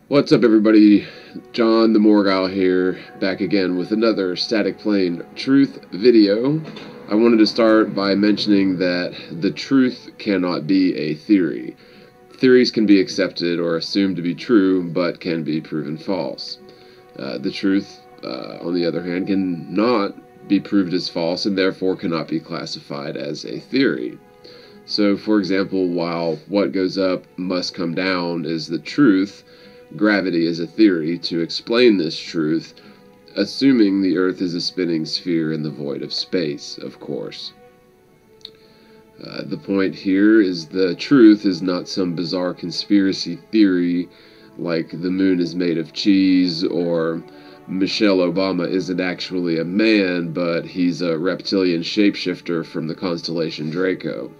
What's up, everybody? Jon TheMorgile here, back again with another Static Plane Truth video. I wanted to start by mentioning that the truth cannot be a theory. Theories can be accepted or assumed to be true, but can be proven false. The truth, on the other hand, cannot be proved as false and therefore cannot be classified as a theory. So, for example, while what goes up must come down is the truth, gravity is a theory to explain this truth, assuming the Earth is a spinning sphere in the void of space, of course. The point here is the truth is not some bizarre conspiracy theory like the moon is made of cheese, or Michelle Obama isn't actually a man, but he's a reptilian shapeshifter from the constellation Draco.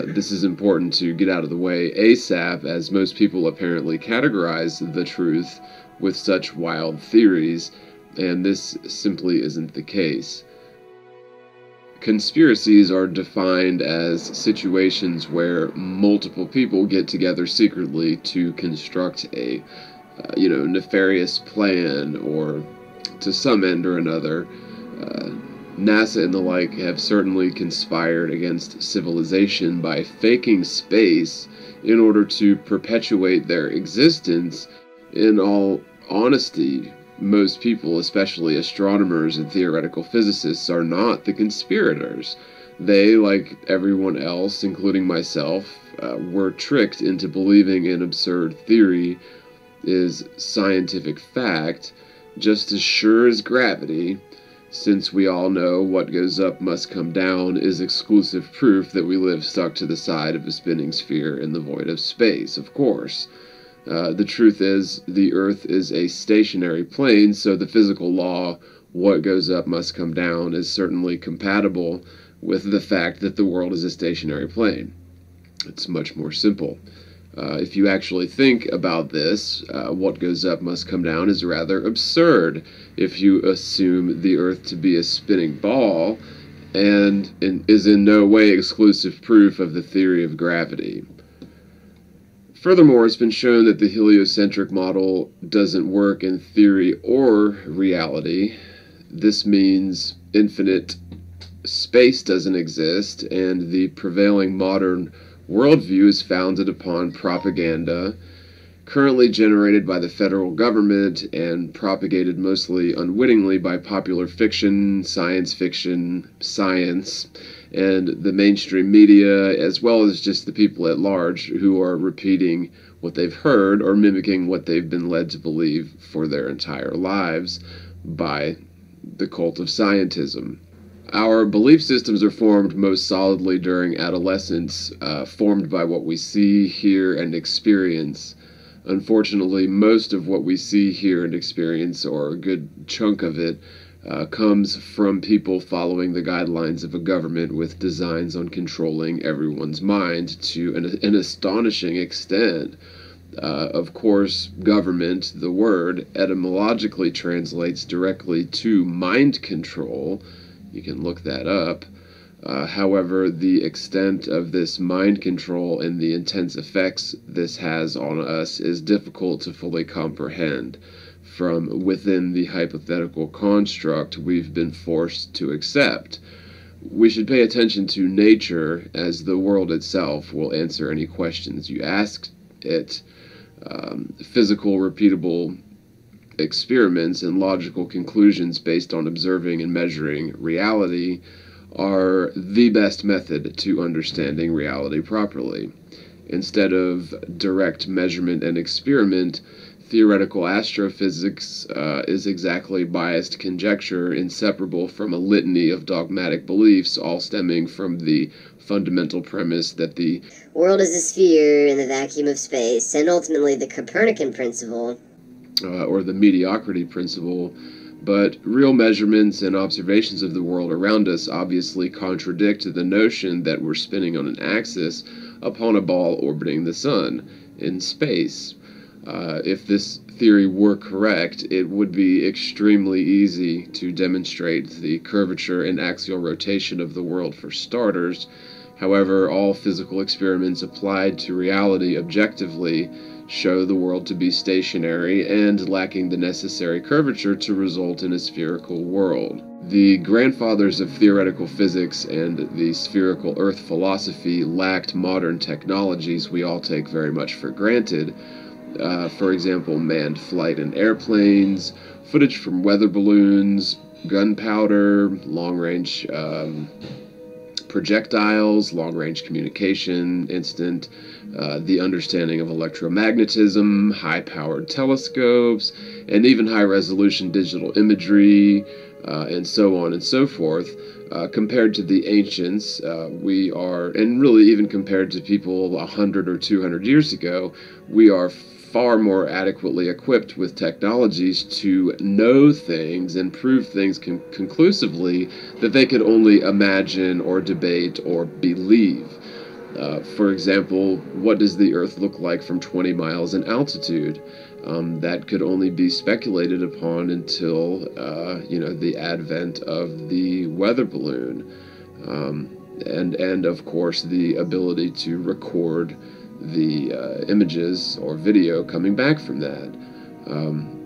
This is important to get out of the way ASAP, as most people apparently categorize the truth with such wild theories, and this simply isn't the case. Conspiracies are defined as situations where multiple people get together secretly to construct a, nefarious plan, or to some end or another. NASA and the like have certainly conspired against civilization by faking space in order to perpetuate their existence. In all honesty, most people, especially astronomers and theoretical physicists, are not the conspirators. They, like everyone else, including myself, were tricked into believing an absurd theory is scientific fact, just as sure as gravity, since we all know what goes up must come down is exclusive proof that we live stuck to the side of a spinning sphere in the void of space, of course. The truth is, the Earth is a stationary plane, so the physical law, what goes up must come down, is certainly compatible with the fact that the world is a stationary plane. It's much more simple. If you actually think about this, what goes up must come down is rather absurd if you assume the Earth to be a spinning ball, and is in no way exclusive proof of the theory of gravity. Furthermore, it's been shown that the heliocentric model doesn't work in theory or reality. This means infinite space doesn't exist, and the prevailing modern worldview is founded upon propaganda, currently generated by the federal government and propagated mostly unwittingly by popular fiction, science, and the mainstream media, as well as just the people at large who are repeating what they've heard or mimicking what they've been led to believe for their entire lives by the cult of scientism. Our belief systems are formed most solidly during adolescence, formed by what we see, hear, and experience. Unfortunately, most of what we see, hear, and experience, or a good chunk of it, comes from people following the guidelines of a government with designs on controlling everyone's mind to an astonishing extent. Of course, government, the word, etymologically translates directly to mind control. You can look that up. However, the extent of this mind control and the intense effects this has on us is difficult to fully comprehend from within the hypothetical construct we've been forced to accept. We should pay attention to nature, as the world itself will answer any questions you ask it. Physical, repeatable experiments and logical conclusions based on observing and measuring reality are the best method to understanding reality properly. Instead of direct measurement and experiment, theoretical astrophysics is exactly biased conjecture, inseparable from a litany of dogmatic beliefs, all stemming from the fundamental premise that the world is a sphere in the vacuum of space, and ultimately the Copernican principle, or the mediocrity principle. But real measurements and observations of the world around us obviously contradict the notion that we're spinning on an axis upon a ball orbiting the sun in space. If this theory were correct, it would be extremely easy to demonstrate the curvature and axial rotation of the world for starters. However, all physical experiments applied to reality objectively show the world to be stationary and lacking the necessary curvature to result in a spherical world. The grandfathers of theoretical physics and the spherical Earth philosophy lacked modern technologies we all take very much for granted. For example, manned flight in airplanes, footage from weather balloons, gunpowder, long-range projectiles, long-range communication, the understanding of electromagnetism, high-powered telescopes, and even high-resolution digital imagery, and so on and so forth. Compared to the ancients, we are, and really even compared to people 100 or 200 years ago, we are far more adequately equipped with technologies to know things and prove things conclusively that they could only imagine or debate or believe. For example, what does the Earth look like from 20 miles in altitude? That could only be speculated upon until, the advent of the weather balloon, and of course the ability to record the images or video coming back from that.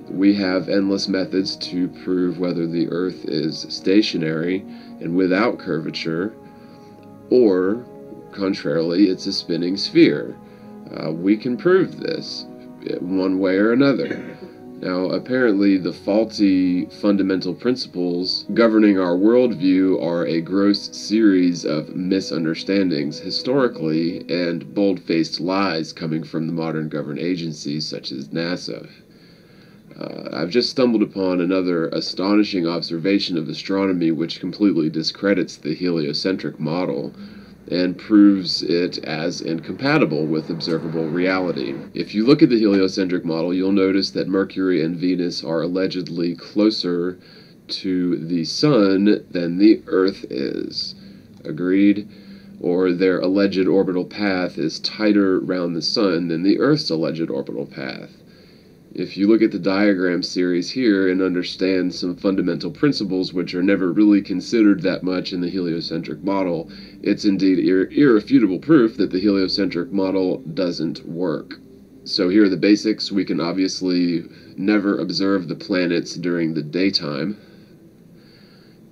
We have endless methods to prove whether the Earth is stationary and without curvature, or contrarily, it's a spinning sphere. We can prove this one way or another. Now, apparently, the faulty fundamental principles governing our worldview are a gross series of misunderstandings historically and bold-faced lies coming from the modern government agencies such as NASA. I've just stumbled upon another astonishing observation of astronomy which completely discredits the heliocentric model and proves it as incompatible with observable reality. If you look at the heliocentric model, you'll notice that Mercury and Venus are allegedly closer to the Sun than the Earth is. Agreed? Or their alleged orbital path is tighter around the Sun than the Earth's alleged orbital path. If you look at the diagram series here and understand some fundamental principles which are never really considered that much in the heliocentric model, it's indeed irrefutable proof that the heliocentric model doesn't work. So here are the basics. We can obviously never observe the planets during the daytime,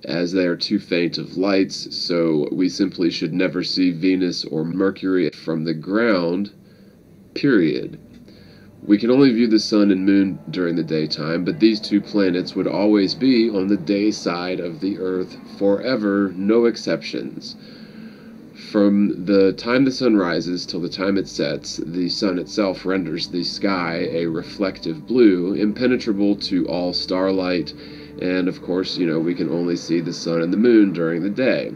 as they are too faint of lights, so we simply should never see Venus or Mercury from the ground, period. We can only view the sun and moon during the daytime, but these two planets would always be on the day side of the Earth forever, no exceptions. From the time the sun rises till the time it sets, the sun itself renders the sky a reflective blue, impenetrable to all starlight, and of course, we can only see the sun and the moon during the day.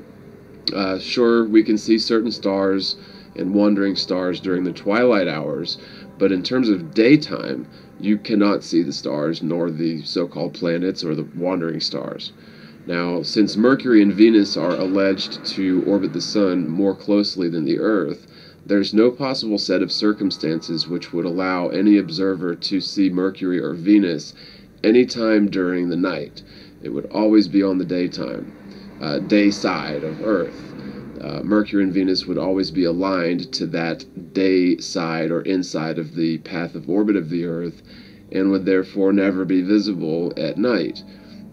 Sure, we can see certain stars and wandering stars during the twilight hours, but in terms of daytime, you cannot see the stars, nor the so-called planets or the wandering stars. Now, since Mercury and Venus are alleged to orbit the Sun more closely than the Earth, there's no possible set of circumstances which would allow any observer to see Mercury or Venus any time during the night. It would always be on the daytime, day side of Earth. Mercury and Venus would always be aligned to that day side or inside of the path of orbit of the Earth, and would therefore never be visible at night,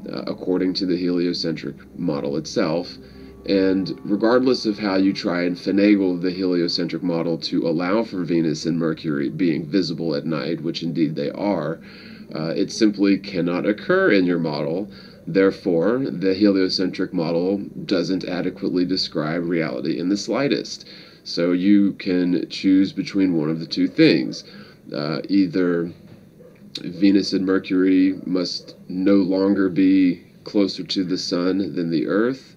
according to the heliocentric model itself. And regardless of how you try and finagle the heliocentric model to allow for Venus and Mercury being visible at night, which indeed they are, it simply cannot occur in your model. Therefore, the heliocentric model doesn't adequately describe reality in the slightest. So you can choose between one of the two things. Either Venus and Mercury must no longer be closer to the sun than the Earth,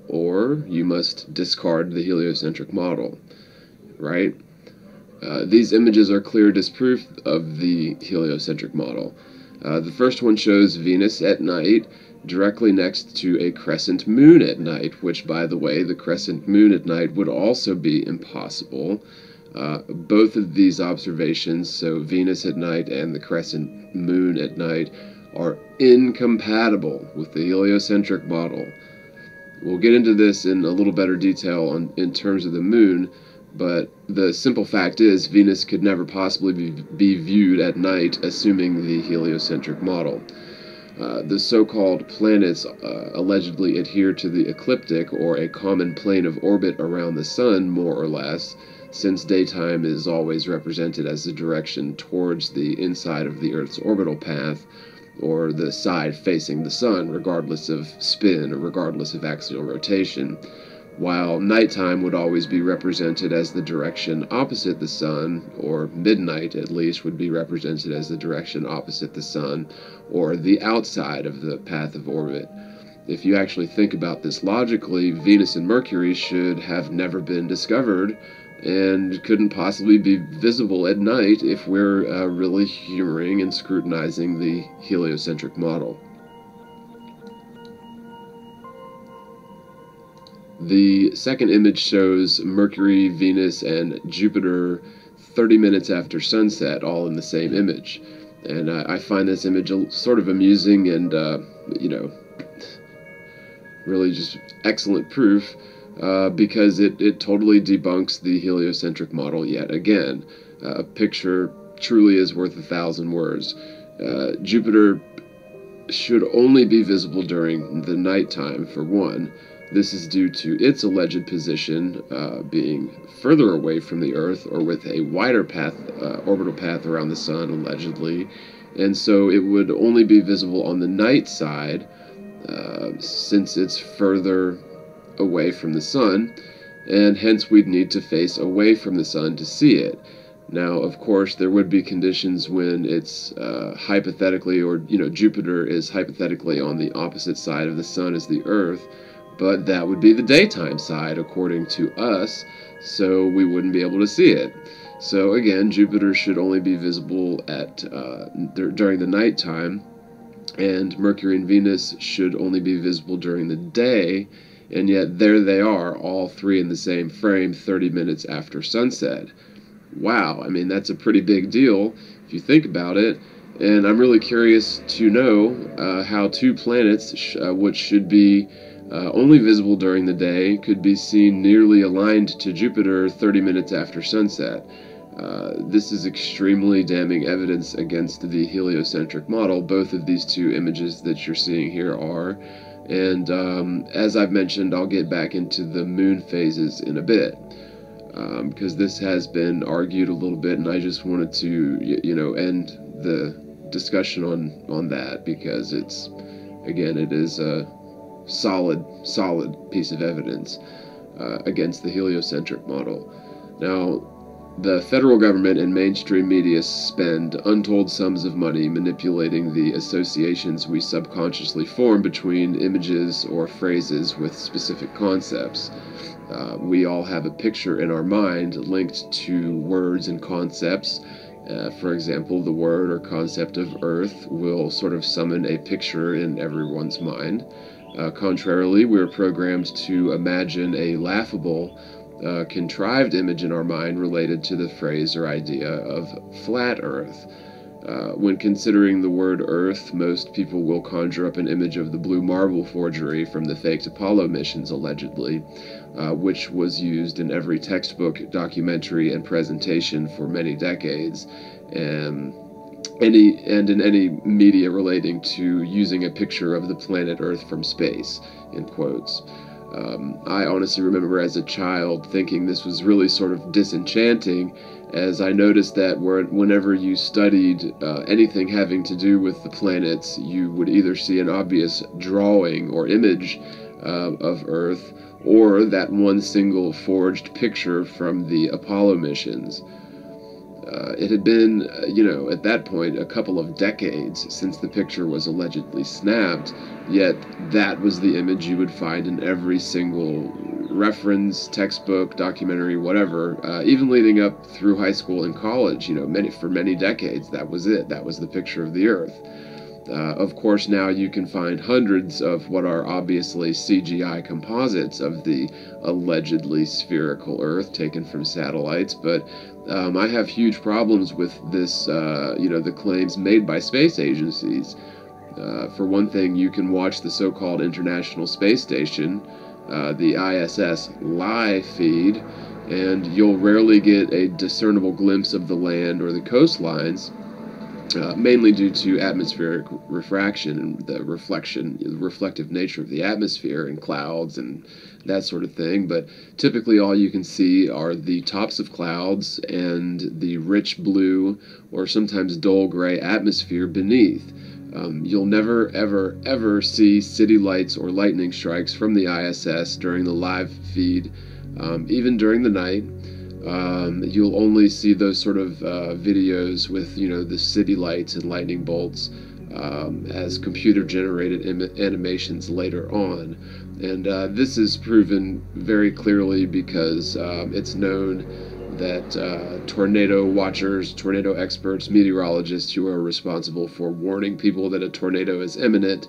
or you must discard the heliocentric model, right? These images are clear disproof of the heliocentric model. The first one shows Venus at night directly next to a crescent moon at night, which, by the way, the crescent moon at night would also be impossible. Both of these observations, so Venus at night and the crescent moon at night, are incompatible with the heliocentric model. We'll get into this in a little better detail in terms of the moon, but the simple fact is Venus could never possibly be viewed at night, assuming the heliocentric model. The so-called planets allegedly adhere to the ecliptic, or a common plane of orbit around the sun, more or less, since daytime is always represented as the direction towards the inside of the Earth's orbital path, or the side facing the sun, regardless of spin or regardless of axial rotation, while nighttime would always be represented as the direction opposite the sun, or midnight at least would be represented as the direction opposite the sun, or the outside of the path of orbit. If you actually think about this logically, Venus and Mercury should have never been discovered and couldn't possibly be visible at night if we're really humoring and scrutinizing the heliocentric model. The second image shows Mercury, Venus, and Jupiter 30 minutes after sunset, all in the same image. And I find this image sort of amusing and, really just excellent proof, because it totally debunks the heliocentric model yet again. A picture truly is worth 1,000 words. Jupiter should only be visible during the nighttime, for one. This is due to its alleged position being further away from the Earth, or with a wider path, orbital path around the sun, allegedly. And so it would only be visible on the night side, since it's further away from the sun, and hence we'd need to face away from the sun to see it. Now, of course, there would be conditions when it's hypothetically, or Jupiter is hypothetically on the opposite side of the sun as the Earth, but that would be the daytime side, according to us, so we wouldn't be able to see it. So again, Jupiter should only be visible during the nighttime, and Mercury and Venus should only be visible during the day, and yet there they are, all three in the same frame 30 minutes after sunset. Wow, I mean, that's a pretty big deal if you think about it, and I'm really curious to know how two planets, which should be only visible during the day, could be seen nearly aligned to Jupiter 30 minutes after sunset. This is extremely damning evidence against the heliocentric model. Both of these two images that you're seeing here are. And as I've mentioned, I'll get back into the moon phases in a bit, because this has been argued a little bit, and I just wanted to, end the discussion on that, because it is a solid piece of evidence against the heliocentric model. Now, the federal government and mainstream media spend untold sums of money manipulating the associations we subconsciously form between images or phrases with specific concepts. We all have a picture in our mind linked to words and concepts. For example, the word or concept of Earth will sort of summon a picture in everyone's mind. Contrarily, we're programmed to imagine a laughable, contrived image in our mind related to the phrase or idea of flat Earth. When considering the word Earth, most people will conjure up an image of the blue marble forgery from the faked Apollo missions, allegedly, which was used in every textbook, documentary, and presentation for many decades, and in any media relating to using a picture of the planet Earth from space, in quotes. I honestly remember as a child thinking this was really sort of disenchanting, as I noticed that whenever you studied anything having to do with the planets, you would either see an obvious drawing or image of Earth, or that one single forged picture from the Apollo missions. It had been, at that point, a couple of decades since the picture was allegedly snapped, yet that was the image you would find in every single reference, textbook, documentary, whatever, even leading up through high school and college, for many decades. That was it. That was the picture of the Earth. Of course, now you can find hundreds of what are obviously CGI composites of the allegedly spherical Earth taken from satellites, but I have huge problems with this, the claims made by space agencies. For one thing, you can watch the so-called International Space Station, the ISS live feed, and you'll rarely get a discernible glimpse of the land or the coastlines. Mainly due to atmospheric refraction and the reflective nature of the atmosphere and clouds and that sort of thing. But typically all you can see are the tops of clouds and the rich blue or sometimes dull gray atmosphere beneath. You'll never, ever, ever see city lights or lightning strikes from the ISS during the live feed, even during the night. You'll only see those sort of videos with, the city lights and lightning bolts as computer-generated animations later on. And this is proven very clearly because it's known that tornado watchers, tornado experts, meteorologists who are responsible for warning people that a tornado is imminent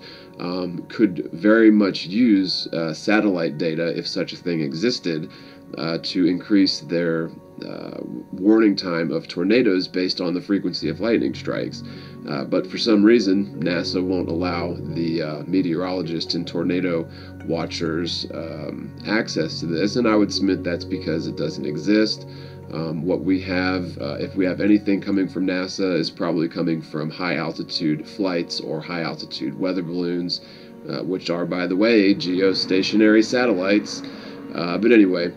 could very much use satellite data, if such a thing existed, to increase their warning time of tornadoes based on the frequency of lightning strikes. But for some reason, NASA won't allow the meteorologists and tornado watchers access to this, and I would submit that's because it doesn't exist. What we have, if we have anything coming from NASA, is probably coming from high-altitude flights or high-altitude weather balloons, which are, by the way, geostationary satellites. But anyway,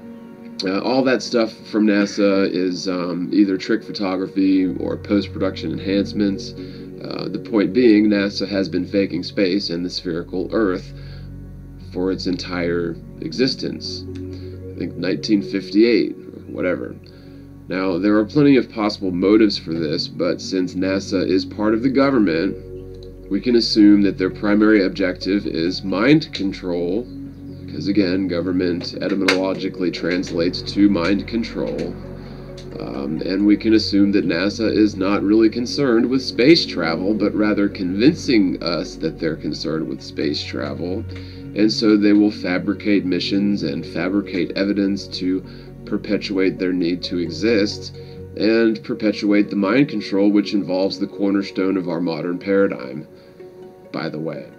all that stuff from NASA is either trick photography or post-production enhancements. The point being, NASA has been faking space and the spherical Earth for its entire existence. I think 1958, or whatever. Now, there are plenty of possible motives for this, but since NASA is part of the government, we can assume that their primary objective is mind control, because again, government etymologically translates to mind control. And we can assume that NASA is not really concerned with space travel, but rather convincing us that they're concerned with space travel. And so they will fabricate missions and fabricate evidence to perpetuate their need to exist and perpetuate the mind control, which involves the cornerstone of our modern paradigm, by the way.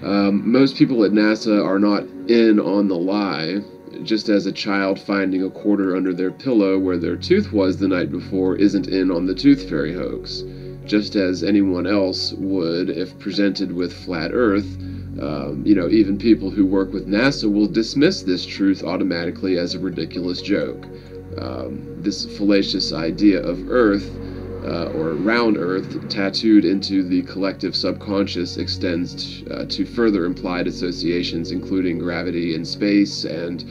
Most people at NASA are not in on the lie, just as a child finding a quarter under their pillow where their tooth was the night before isn't in on the tooth fairy hoax, just as anyone else would if presented with flat Earth. Even people who work with NASA will dismiss this truth automatically as a ridiculous joke. This fallacious idea of Earth, or round Earth, tattooed into the collective subconscious extends to further implied associations, including gravity and space, and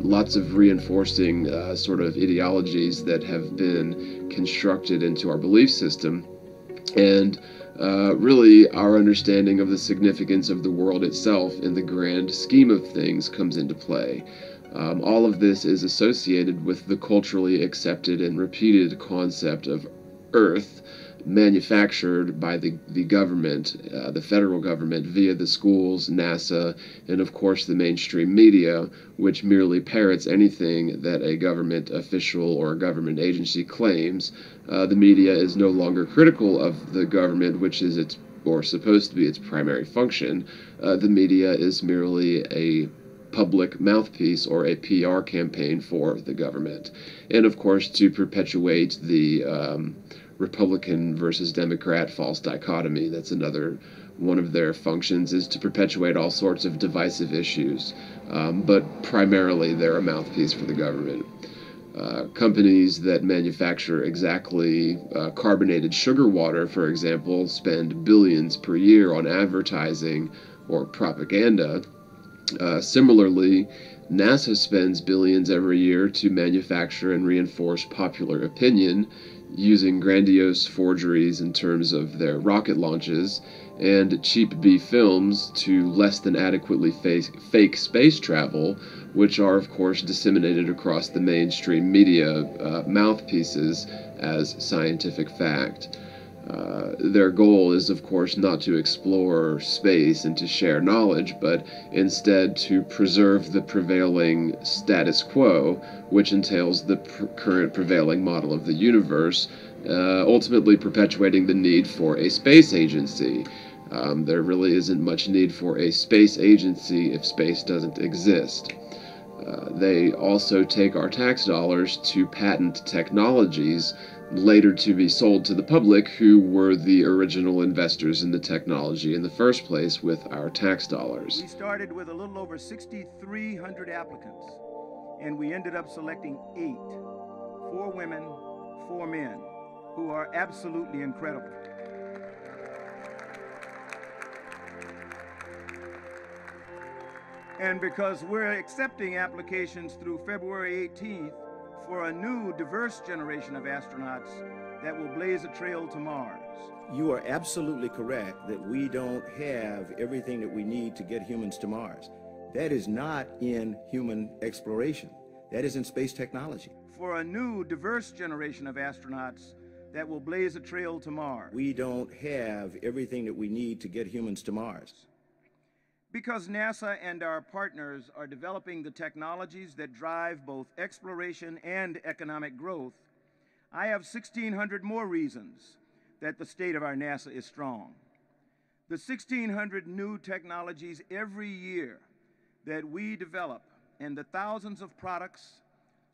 lots of reinforcing sort of ideologies that have been constructed into our belief system. And really, our understanding of the significance of the world itself in the grand scheme of things comes into play. All of this is associated with the culturally accepted and repeated concept of Earth, manufactured by the government, the federal government, via the schools, NASA, and of course the mainstream media, which merely parrots anything that a government official or a government agency claims. The media is no longer critical of the government, which is its, or supposed to be its primary function. The media is merely a public mouthpiece or a PR campaign for the government. And of course, to perpetuate the Republican versus Democrat false dichotomy, that's another one of their functions, is to perpetuate all sorts of divisive issues. But primarily, they're a mouthpiece for the government. Companies that manufacture exactly carbonated sugar water, for example, spend billions per year on advertising or propaganda. Similarly, NASA spends billions every year to manufacture and reinforce popular opinion using grandiose forgeries in terms of their rocket launches and cheap B films to less than adequately fake space travel, which are, of course, disseminated across the mainstream media mouthpieces as scientific fact. Their goal is, of course, not to explore space and to share knowledge, but instead to preserve the prevailing status quo, which entails the current prevailing model of the universe, ultimately perpetuating the need for a space agency. There really isn't much need for a space agency if space doesn't exist. They also take our tax dollars to patent technologies later to be sold to the public who were the original investors in the technology in the first place with our tax dollars. We started with a little over 6,300 applicants, and we ended up selecting 8, 4 women, 4 men, who are absolutely incredible. And because we're accepting applications through February 18th for a new diverse generation of astronauts that will blaze a trail to Mars. You are absolutely correct that we don't have everything that we need to get humans to Mars. That is not in human exploration. That is in space technology. For a new diverse generation of astronauts that will blaze a trail to Mars. We don't have everything that we need to get humans to Mars. Because NASA and our partners are developing the technologies that drive both exploration and economic growth, I have 1,600 more reasons that the state of our NASA is strong. The 1,600 new technologies every year that we develop and the thousands of products,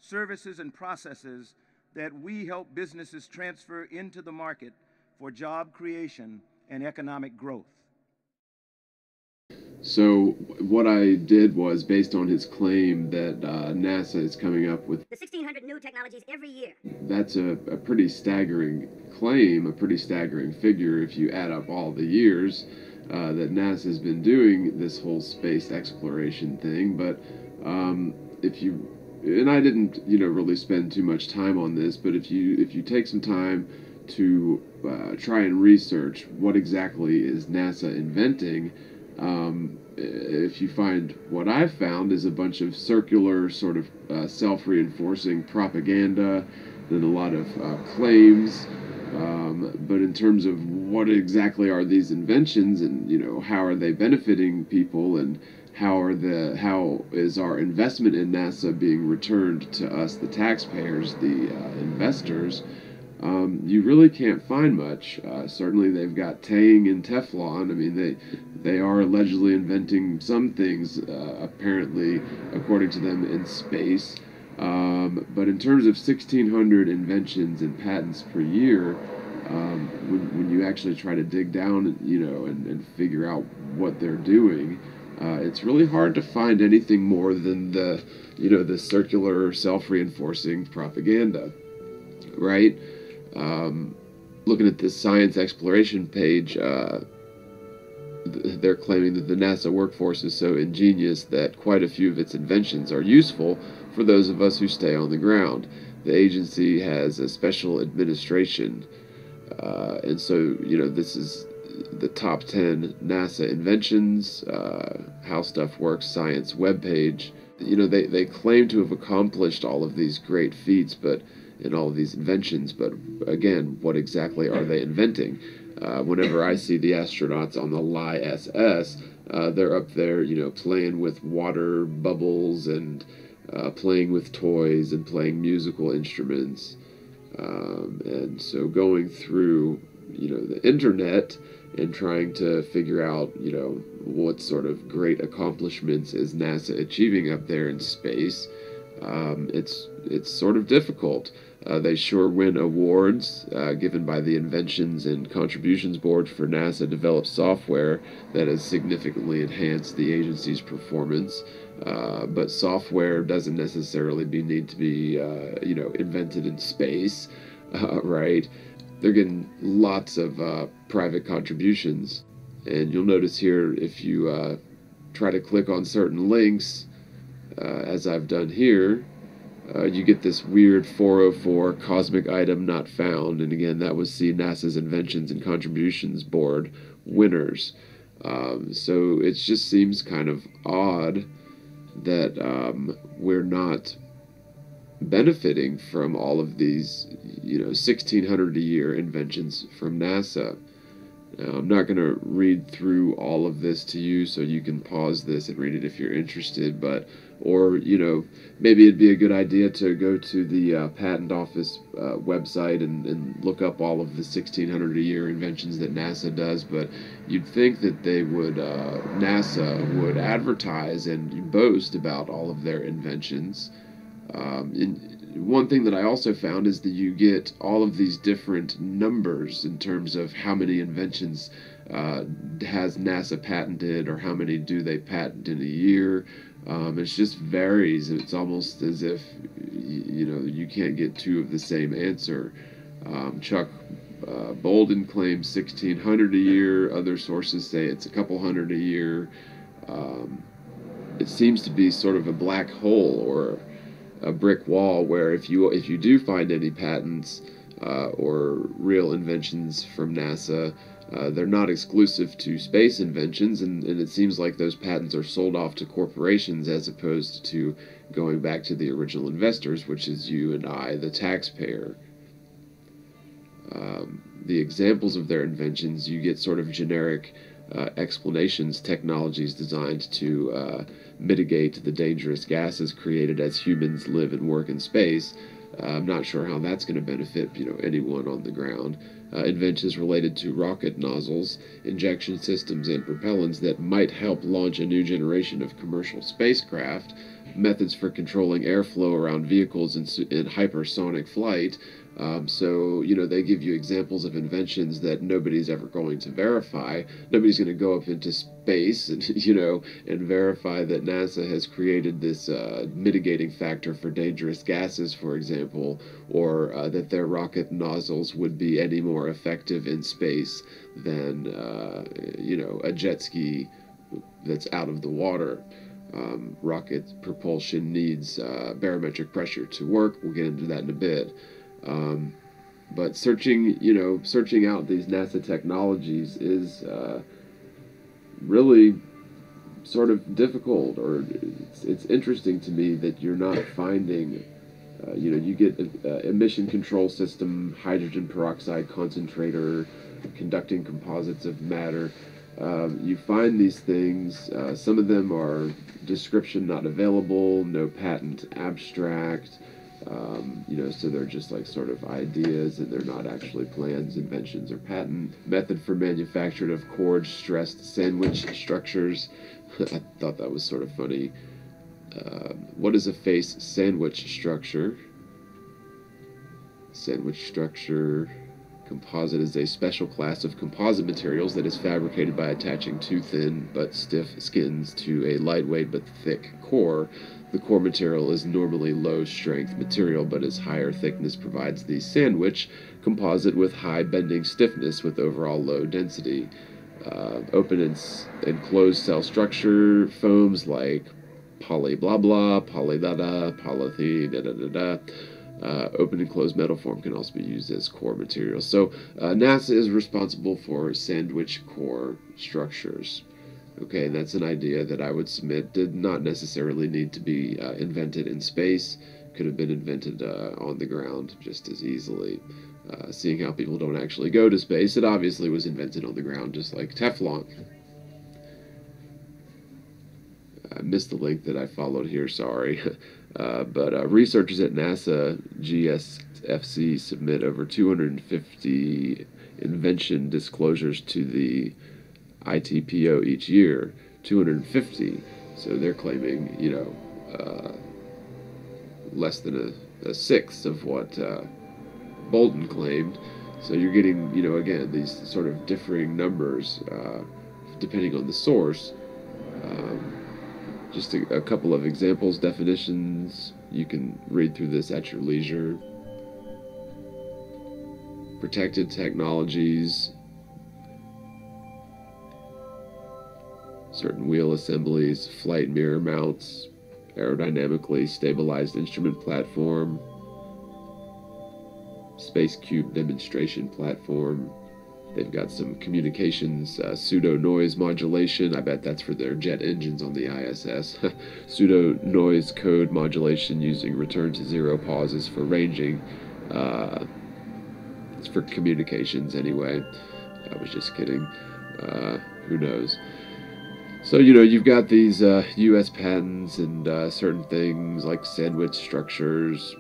services, and processes that we help businesses transfer into the market for job creation and economic growth. So what I did was, based on his claim that NASA is coming up with the 1,600 new technologies every year. That's a pretty staggering claim, a pretty staggering figure if you add up all the years that NASA has been doing this whole space exploration thing. But if you, and I didn't, really spend too much time on this, but if you take some time to try and research what exactly is NASA inventing, if you find what I've found is a bunch of circular sort of self-reinforcing propaganda, then a lot of claims, but in terms of what exactly are these inventions and how are they benefiting people and how is our investment in NASA being returned to us, the taxpayers, the investors, you really can't find much. Certainly they've got Tang and Teflon. I mean, they are allegedly inventing some things, apparently, according to them, in space. But in terms of 1,600 inventions and patents per year, when you actually try to dig down, and figure out what they're doing, it's really hard to find anything more than the circular self-reinforcing propaganda, right? Looking at this science exploration page, they're claiming that the NASA workforce is so ingenious that quite a few of its inventions are useful for those of us who stay on the ground. The agency has a special administration, and so, this is the top 10 NASA inventions, How Stuff Works Science webpage. They claim to have accomplished all of these great feats, in all of these inventions, but again, what exactly are they inventing? Whenever I see the astronauts on the ISS, they're up there, playing with water bubbles and playing with toys and playing musical instruments. And so going through, the internet and trying to figure out, what sort of great accomplishments is NASA achieving up there in space, it's sort of difficult. They sure win awards given by the Inventions and Contributions Board for NASA developed software that has significantly enhanced the agency's performance. But software doesn't necessarily need to be, invented in space, right? They're getting lots of private contributions. And you'll notice here, if you try to click on certain links, as I've done here, you get this weird 404 cosmic item not found. And again, that was NASA's Inventions and Contributions Board winners. So it just seems kind of odd that we're not benefiting from all of these, 1,600 a year inventions from NASA. Now, I'm not going to read through all of this to you, so you can pause this and read it if you're interested, or maybe it'd be a good idea to go to the Patent Office website and look up all of the 1,600 a year inventions that NASA does. But you'd think that NASA would advertise and boast about all of their inventions. One thing that I also found is that you get all of these different numbers in terms of how many inventions has NASA patented, or how many do they patent in a year. It just varies. It's almost as if you can't get two of the same answer. Chuck Bolden claims 1,600 a year. Other sources say it's a couple hundred a year. It seems to be sort of a black hole, or a brick wall, where if you do find any patents or real inventions from NASA, they're not exclusive to space inventions, and it seems like those patents are sold off to corporations as opposed to going back to the original investors, which is you and I, the taxpayer. The examples of their inventions, you get sort of generic explanations, technologies designed to mitigate the dangerous gases created as humans live and work in space. I'm not sure how that's going to benefit anyone on the ground. Inventions related to rocket nozzles, injection systems, and propellants that might help launch a new generation of commercial spacecraft, methods for controlling airflow around vehicles in hypersonic flight. So they give you examples of inventions that nobody's ever going to verify. Nobody's going to go up into space and and verify that NASA has created this mitigating factor for dangerous gases, for example, or that their rocket nozzles would be any more effective in space than a jet ski that's out of the water. Rocket propulsion needs barometric pressure to work. We'll get into that in a bit. But searching out these NASA technologies is really sort of difficult, or it's interesting to me that you're not finding, you get emission control system, hydrogen peroxide concentrator, conducting composites of matter. You find these things, some of them are description not available, no patent abstract. So they're just like sort of ideas, and they're not actually plans, inventions, or patent. Method for manufacture of cord-stressed sandwich structures. I thought that was sort of funny. What is a face sandwich structure? Sandwich structure. Composite is a special class of composite materials that is fabricated by attaching two thin but stiff skins to a lightweight but thick core. The core material is normally low-strength material, but its higher thickness provides the sandwich composite with high bending stiffness with overall low density. Open and closed cell structure foams like poly blah blah, poly da da, polythene da da da da. Open and closed metal form can also be used as core material. So NASA is responsible for sandwich core structures. Okay, that's an idea that I would submit did not necessarily need to be invented in space. Could have been invented on the ground just as easily. Seeing how people don't actually go to space, it obviously was invented on the ground, just like Teflon. I missed the link that I followed here, sorry. But researchers at NASA GSFC submit over 250 invention disclosures to the ITPO each year. 250. So they're claiming, less than a sixth of what Bolden claimed. So you're getting, again, these sort of differing numbers depending on the source. Just a couple of examples, definitions. You can read through this at your leisure. Protected technologies. Certain wheel assemblies, flight mirror mounts, aerodynamically stabilized instrument platform, space cube demonstration platform. They've got some communications pseudo-noise modulation. I bet that's for their jet engines on the ISS. Pseudo-noise code modulation using return to zero pauses for ranging. It's for communications anyway. I was just kidding. Who knows? So, you've got these U.S. patents and certain things like sandwich structures.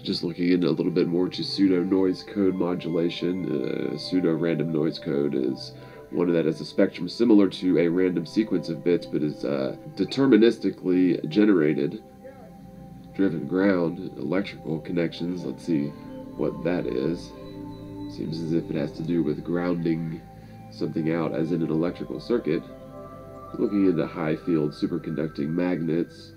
Just looking into a little bit more to pseudo-noise code modulation. Pseudo-random noise code is one that has a spectrum similar to a random sequence of bits, but is deterministically generated, driven ground, electrical connections. Let's see what that is. Seems as if it has to do with grounding something out, as in an electrical circuit. Looking into high-field superconducting magnets.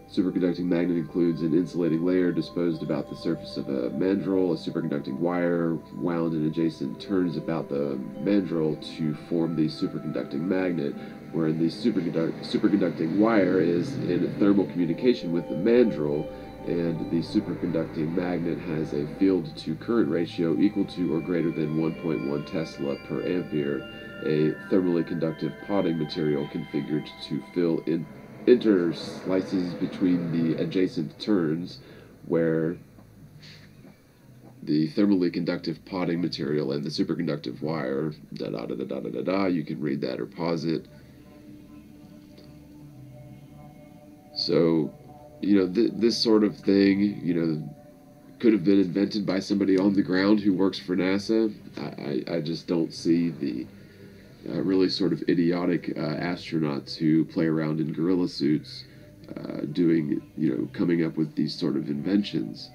Superconducting magnet includes an insulating layer disposed about the surface of a mandrel, a superconducting wire wound in adjacent turns about the mandrel to form the superconducting magnet, wherein the superconducting wire is in thermal communication with the mandrel, and the superconducting magnet has a field-to-current ratio equal to or greater than 1.1 Tesla per ampere, a thermally conductive potting material configured to fill in interslices between the adjacent turns, where the thermally conductive potting material and the superconductive wire, you can read that or pause it. So, this sort of thing, could have been invented by somebody on the ground who works for NASA. I just don't see the really sort of idiotic astronauts who play around in gorilla suits coming up with these sort of inventions.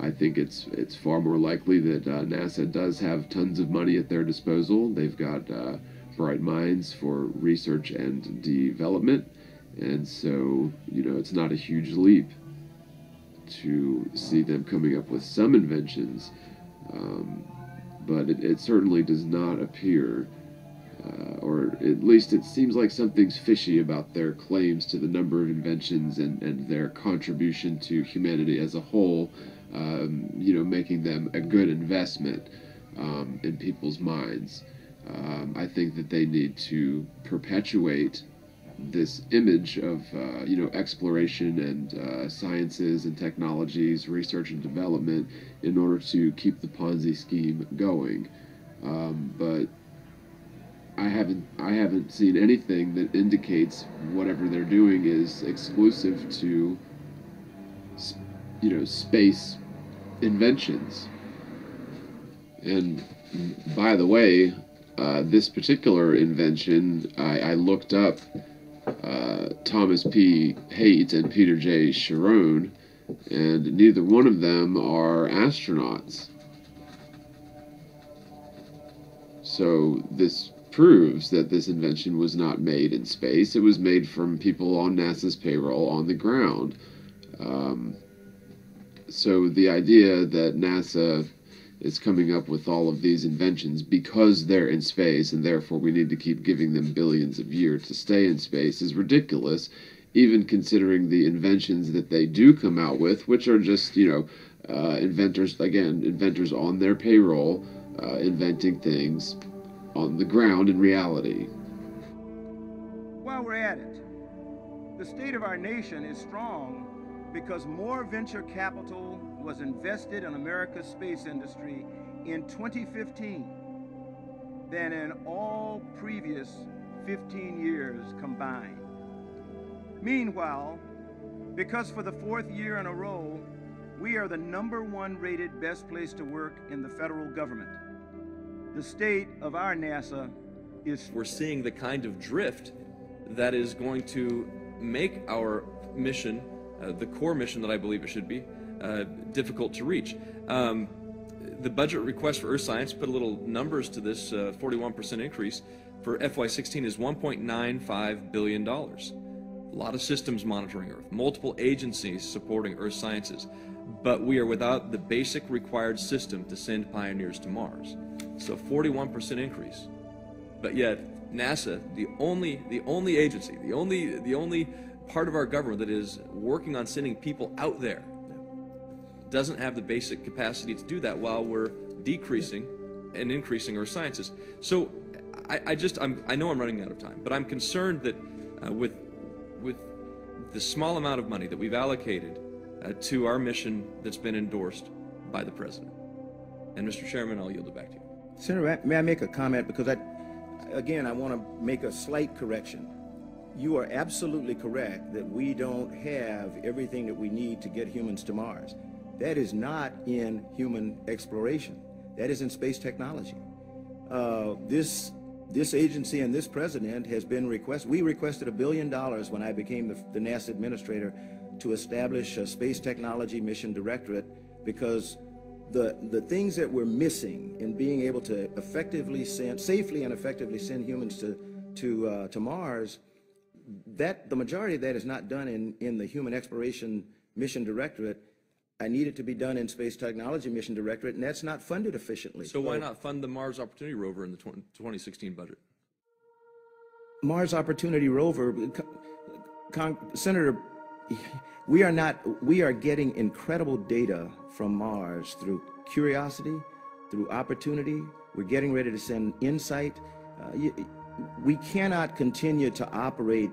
I think it's far more likely that NASA does have tons of money at their disposal. They've got bright minds for research and development, and so, it's not a huge leap to see them coming up with some inventions, but it certainly does not appear, or at least it seems like something's fishy about their claims to the number of inventions and their contribution to humanity as a whole, making them a good investment in people's minds. I think that they need to perpetuate this image of exploration and sciences and technologies, research and development, in order to keep the Ponzi scheme going. But I haven't seen anything that indicates whatever they're doing is exclusive to space inventions. And by the way, this particular invention, I looked up Thomas P. Haight and Peter J. Sharon, and neither one of them are astronauts. So this proves that this invention was not made in space. It was made from people on NASA's payroll on the ground. So the idea that NASA is coming up with all of these inventions because they're in space and therefore we need to keep giving them billions of years to stay in space is ridiculous, even considering the inventions that they do come out with, which are just, inventors on their payroll, inventing things on the ground in reality. While we're at it, the state of our nation is strong because more venture capital was invested in America's space industry in 2015 than in all previous 15 years combined. Meanwhile, because for the 4th year in a row, we are the #1 rated best place to work in the federal government, the state of our NASA is... We're seeing the kind of drift that is going to make our mission, the core mission that I believe it should be, difficult to reach. The budget request for Earth Science, put a little numbers to this 41% increase for FY16 is $1.95 billion. A lot of systems monitoring Earth, multiple agencies supporting Earth sciences, but we are without the basic required system to send pioneers to Mars. So 41% increase. But yet NASA, the only agency, the only part of our government that is working on sending people out there, doesn't have the basic capacity to do that while we're decreasing and increasing our sciences. So I know I'm running out of time, but I'm concerned that with the small amount of money that we've allocated to our mission that's been endorsed by the President. And Mr. Chairman, I'll yield it back to you. Senator, may I make a comment? Because again, I want to make a slight correction. You are absolutely correct that we don't have everything that we need to get humans to Mars. That is not in human exploration. That is in space technology. This agency and this president has been we requested $1 billion when I became the NASA administrator to establish a space technology mission directorate, because the things that we're missing in being able to safely and effectively send humans to Mars, that the majority of that is not done in the human exploration mission directorate. I need it to be done in Space Technology Mission Directorate, and that's not funded efficiently. So why not fund the Mars Opportunity Rover in the 2016 budget? Mars Opportunity Rover, Senator, we are getting incredible data from Mars through Curiosity, through Opportunity. We're getting ready to send InSight. We cannot continue to operate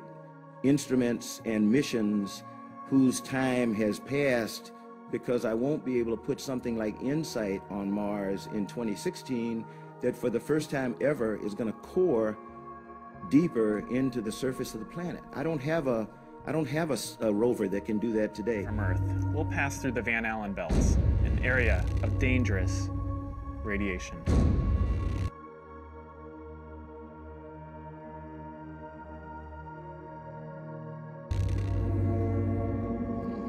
instruments and missions whose time has passed, because I won't be able to put something like InSight on Mars in 2016 that for the first time ever is going to core deeper into the surface of the planet. I don't have a rover that can do that today. From Earth, we'll pass through the Van Allen belts, an area of dangerous radiation.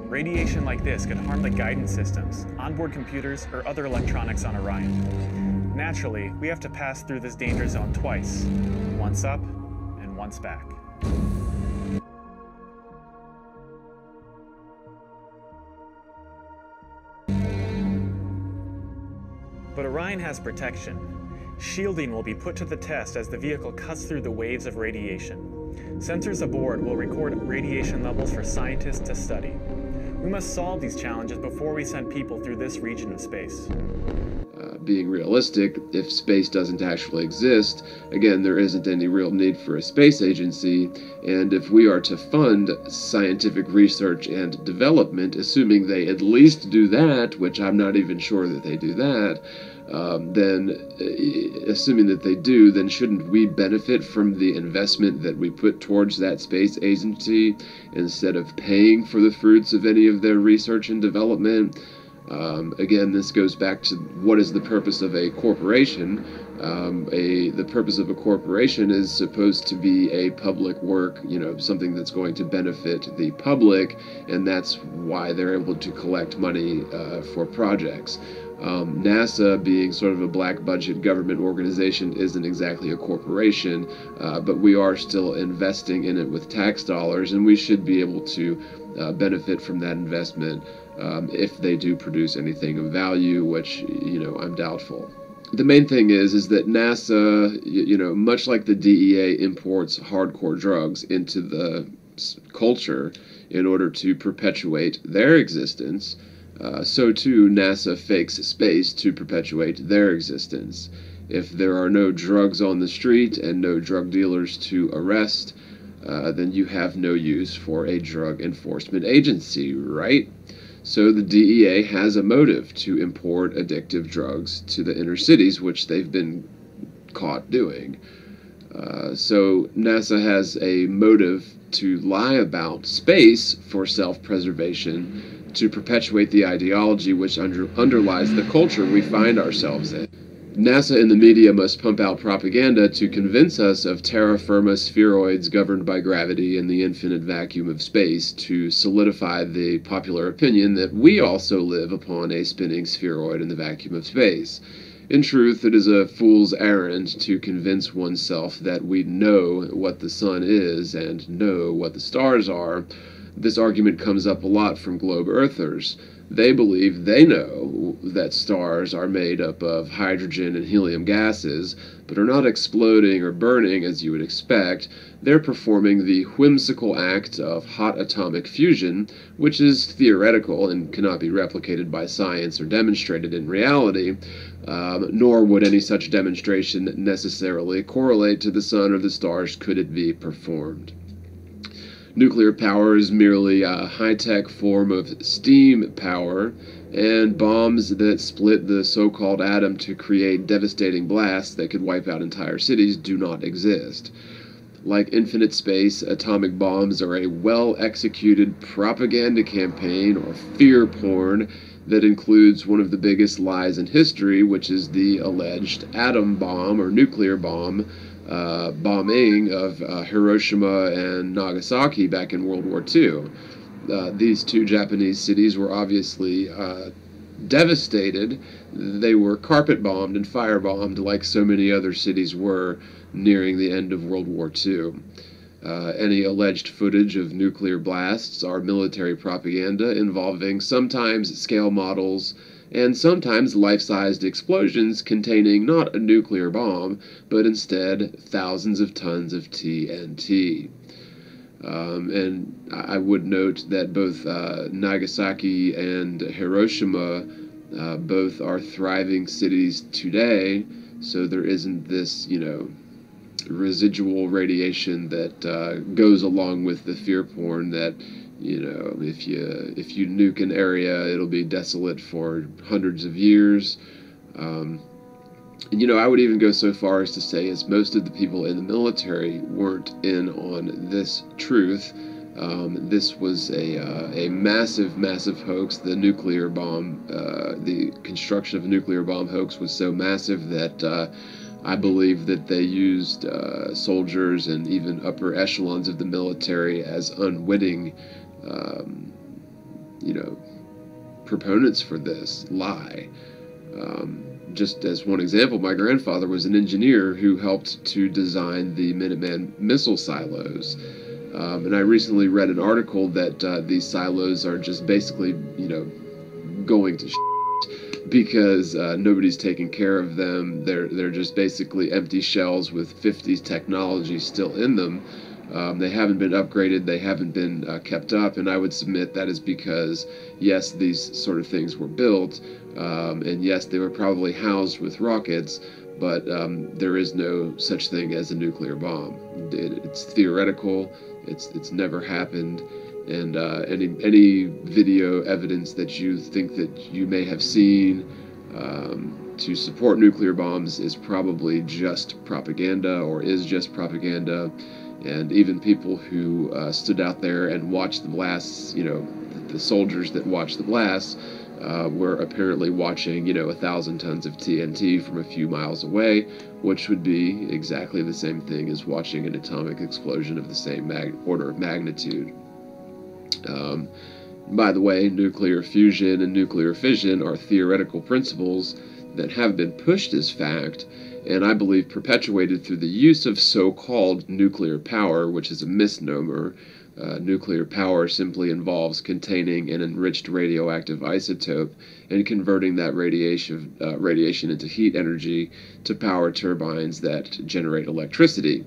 Radiation like this could harm the guidance systems, onboard computers, or other electronics on Orion. Naturally, we have to pass through this danger zone twice, once up and once back. But Orion has protection. Shielding will be put to the test as the vehicle cuts through the waves of radiation. Sensors aboard will record radiation levels for scientists to study. We must solve these challenges before we send people through this region of space. Being realistic, if space doesn't actually exist, again, there isn't any real need for a space agency, and if we are to fund scientific research and development, assuming they at least do that, which I'm not even sure that they do that, then assuming that they do, then shouldn't we benefit from the investment that we put towards that space agency instead of paying for the fruits of any of their research and development? Again, this goes back to what is the purpose of a corporation. The purpose of a corporation is supposed to be a public work, something that's going to benefit the public, and that's why they're able to collect money for projects. NASA, being sort of a black budget government organization, isn't exactly a corporation, but we are still investing in it with tax dollars, and we should be able to benefit from that investment if they do produce anything of value, which, I'm doubtful. The main thing is that NASA, much like the DEA imports hardcore drugs into the culture in order to perpetuate their existence, so too NASA fakes space to perpetuate their existence. If there are no drugs on the street and no drug dealers to arrest, then you have no use for a drug enforcement agency, right? So the DEA has a motive to import addictive drugs to the inner cities, which they've been caught doing. So NASA has a motive to lie about space for self-preservation, to perpetuate the ideology which underlies the culture we find ourselves in. NASA and the media must pump out propaganda to convince us of terra firma spheroids governed by gravity in the infinite vacuum of space, to solidify the popular opinion that we also live upon a spinning spheroid in the vacuum of space. In truth, it is a fool's errand to convince oneself that we know what the sun is and know what the stars are. This argument comes up a lot from globe earthers. They believe they know that stars are made up of hydrogen and helium gases, but are not exploding or burning as you would expect. They're performing the whimsical act of hot atomic fusion, which is theoretical and cannot be replicated by science or demonstrated in reality, nor would any such demonstration necessarily correlate to the sun or the stars could it be performed. Nuclear power is merely a high-tech form of steam power, and bombs that split the so-called atom to create devastating blasts that could wipe out entire cities do not exist. Like infinite space, atomic bombs are a well-executed propaganda campaign or fear porn that includes one of the biggest lies in history, which is the alleged atom bomb or nuclear bomb bombing of Hiroshima and Nagasaki back in World War II. These two Japanese cities were obviously devastated. They were carpet bombed and firebombed like so many other cities were nearing the end of World War II. Any alleged footage of nuclear blasts are military propaganda involving sometimes scale models and sometimes life-sized explosions containing not a nuclear bomb, but instead thousands of tons of TNT. And I would note that both Nagasaki and Hiroshima both are thriving cities today, so there isn't this, residual radiation that goes along with the fear porn that, if you nuke an area, it'll be desolate for hundreds of years. And, I would even go so far as to say as most of the people in the military weren't in on this truth. This was a massive, massive hoax. The nuclear bomb, the construction of a nuclear bomb hoax was so massive that I believe that they used soldiers and even upper echelons of the military as unwitting, proponents for this lie. Just as one example, my grandfather was an engineer who helped to design the Minuteman missile silos. And I recently read an article that these silos are just basically, going to because nobody's taking care of them. They're just basically empty shells with 50s technology still in them. They haven't been upgraded, they haven't been kept up, and I would submit that is because, yes, these sort of things were built, and yes, they were probably housed with rockets, but there is no such thing as a nuclear bomb. It's theoretical, it's never happened, and any video evidence that you think that you may have seen to support nuclear bombs is probably just propaganda or is just propaganda. And even people who stood out there and watched the blasts, the soldiers that watched the blasts were apparently watching, 1,000 tons of TNT from a few miles away, which would be exactly the same thing as watching an atomic explosion of the same order of magnitude. By the way, nuclear fusion and nuclear fission are theoretical principles that have been pushed as fact, and I believe perpetuated through the use of so-called nuclear power, which is a misnomer. Nuclear power simply involves containing an enriched radioactive isotope and converting that radiation into heat energy to power turbines that generate electricity.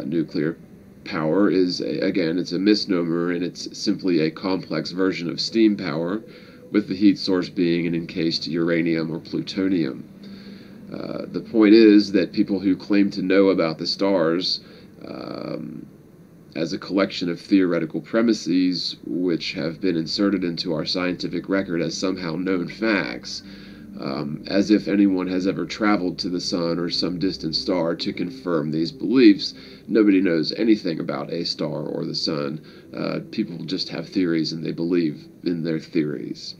Nuclear power is, it's a misnomer, and it's simply a complex version of steam power, with the heat source being an encased uranium or plutonium. The point is that people who claim to know about the stars as a collection of theoretical premises which have been inserted into our scientific record as somehow known facts, as if anyone has ever traveled to the sun or some distant star to confirm these beliefs. Nobody knows anything about a star or the sun. People just have theories and they believe in their theories.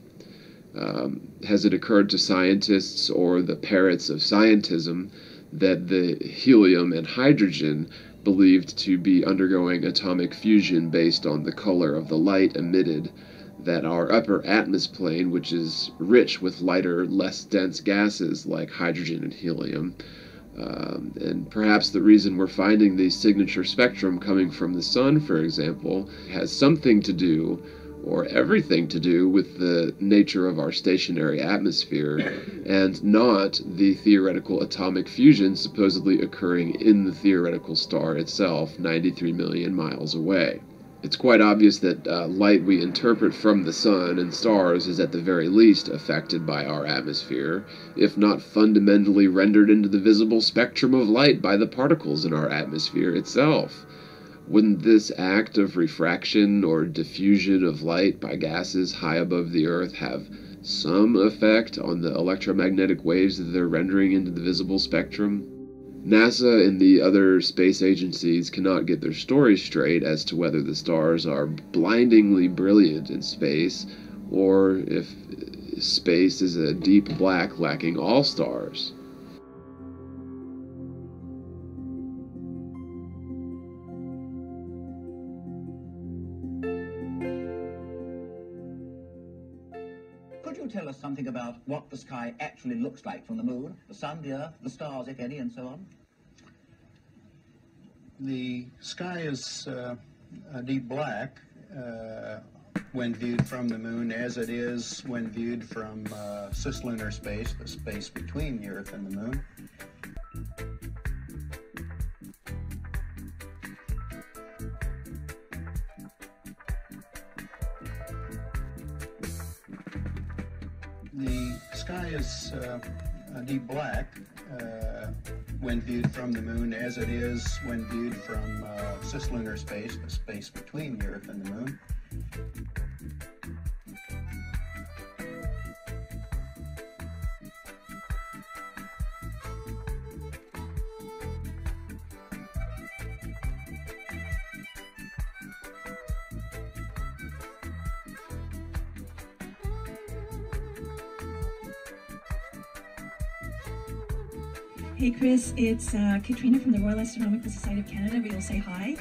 Has it occurred to scientists or the parrots of scientism that the helium and hydrogen believed to be undergoing atomic fusion based on the color of the light emitted, that our upper atmosphere plane, which is rich with lighter, less dense gases like hydrogen and helium, and perhaps the reason we're finding the signature spectrum coming from the sun, for example, has something to do or everything to do with the nature of our stationary atmosphere, and not the theoretical atomic fusion supposedly occurring in the theoretical star itself, 93 million miles away. It's quite obvious that light we interpret from the sun and stars is at the very least affected by our atmosphere, if not fundamentally rendered into the visible spectrum of light by the particles in our atmosphere itself. Wouldn't this act of refraction or diffusion of light by gases high above the Earth have some effect on the electromagnetic waves that they're rendering into the visible spectrum? NASA and the other space agencies cannot get their story straight as to whether the stars are blindingly brilliant in space, or if space is a deep black lacking all stars. Could you tell us something about what the sky actually looks like from the moon, the sun, the earth, the stars, if any, and so on? The sky is a deep black when viewed from the moon, as it is when viewed from cislunar space, the space between the Earth and the moon. The sky is a deep black when viewed from the moon, as it is when viewed from cislunar space, the space between the Earth and the moon. Hey Chris, it's Katrina from the Royal Astronomical Society of Canada. We all say hi.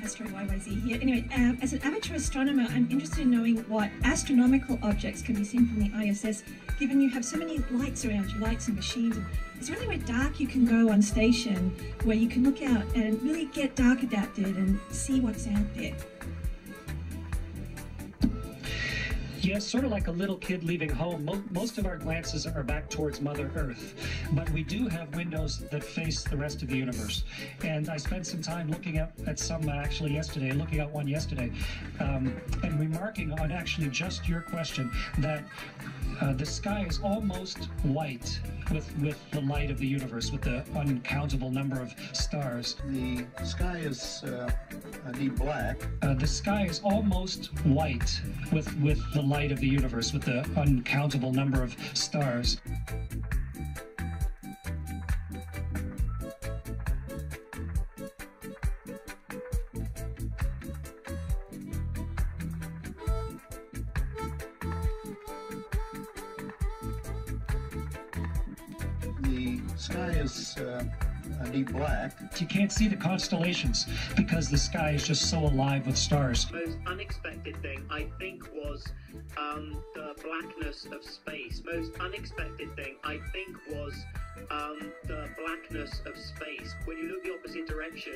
Astro YYZ here. Anyway, as an amateur astronomer, I'm interested in knowing what astronomical objects can be seen from the ISS, given you have so many lights around you, lights and machines. Is there anywhere dark you can go on station where you can look out and really get dark adapted and see what's out there? Yes, sort of like a little kid leaving home. Most of our glances are back towards Mother Earth, but we do have windows that face the rest of the universe. And I spent some time looking at some actually yesterday, looking at one yesterday, and remarking on actually just your question that the sky is almost white with the light of the universe, with the uncountable number of stars. The sky is a deep black. The sky is almost white with the light of the universe, with the uncountable number of stars. The sky is a deep black. You can't see the constellations because the sky is just so alive with stars. The most unexpected thing, I think, was the blackness of space. Most unexpected thing, I think, was the blackness of space. When you look the opposite direction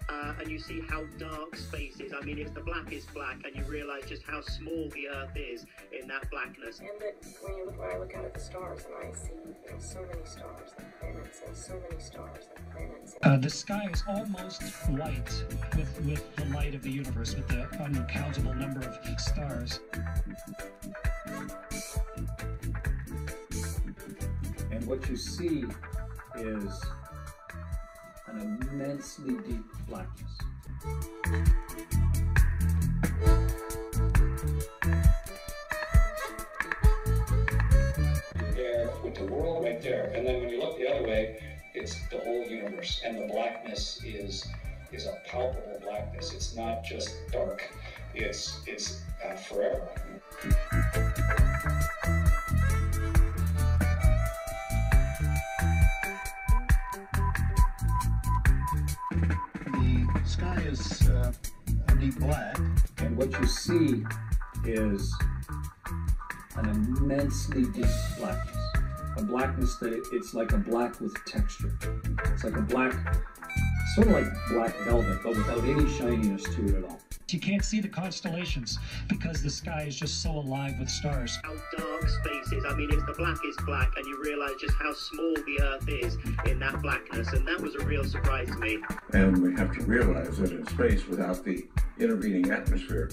and you see how dark space is, I mean, it's the blackest black, and you realize just how small the Earth is in that blackness. And that when I look out at the stars and I see, so many stars and planets and so many stars and planets. The sky is almost white with the light of the universe, with the uncountable number of stars. And what you see is an immensely deep blackness. There with the world right there, and then when you look the other way, it's the whole universe, and the blackness is a palpable blackness. It's not just dark, it's forever. The sky is a deep black. And what you see is an immensely deep blackness. A blackness that it's like a black with texture. It's like a black, sort of like black velvet, but without any shininess to it at all. You can't see the constellations because the sky is just so alive with stars. How dark space is. I mean, it's the blackest black, and you realize just how small the Earth is in that blackness, and that was a real surprise to me. And we have to realize that in space, without the intervening atmosphere,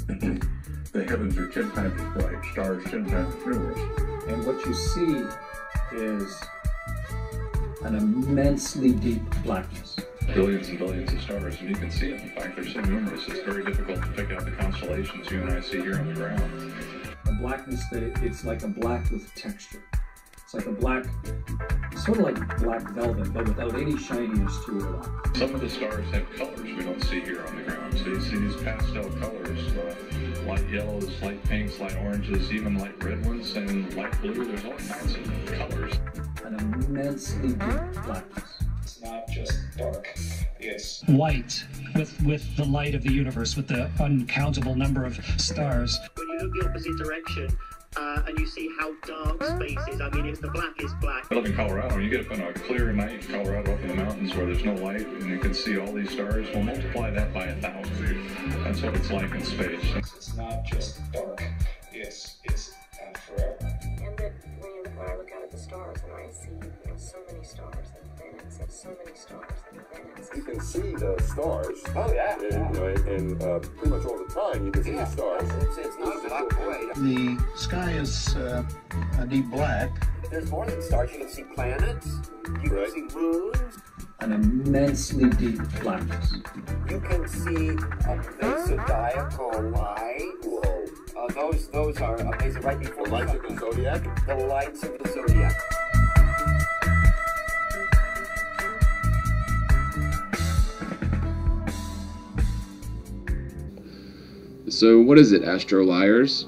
the heavens are 10 times as bright, stars 10 times as numerous. And what you see is an immensely deep blackness. Billions and billions of stars, and you can see it. In fact, they're so numerous, it's very difficult to pick out the constellations you and I see here on the ground. A blackness that it's like a black with texture. It's like a black, sort of like black velvet, but without any shininess to it at all. Some of the stars have colors we don't see here on the ground. So you see these pastel colors, light yellows, light pinks, light oranges, even light red ones, and light blue. There's all kinds of colors. An immensely deep blackness. It's not just dark, it's white with the light of the universe, with the uncountable number of stars. When you look the opposite direction, and you see how dark space is. I mean, it's the blackest black. I live in Colorado. You get up on a clear night in Colorado, up in the mountains where there's no light, and you can see all these stars. Well, multiply that by 1,000. That's what it's like in space. It's not just dark, it's forever. And that when I look out at the stars and I see, so many stars and planets and so many stars and planets. You can see the stars. Oh yeah. And pretty much all the time you can see the stars. It's not a black void. The sky is a deep black. There's more than stars. You can see planets. You can see moons. An immensely deep blackness. You can see a zodiacal light. Whoa. Those are amazing. Right before the lights of the zodiac. The lights of the zodiac. So what is it, astro liars?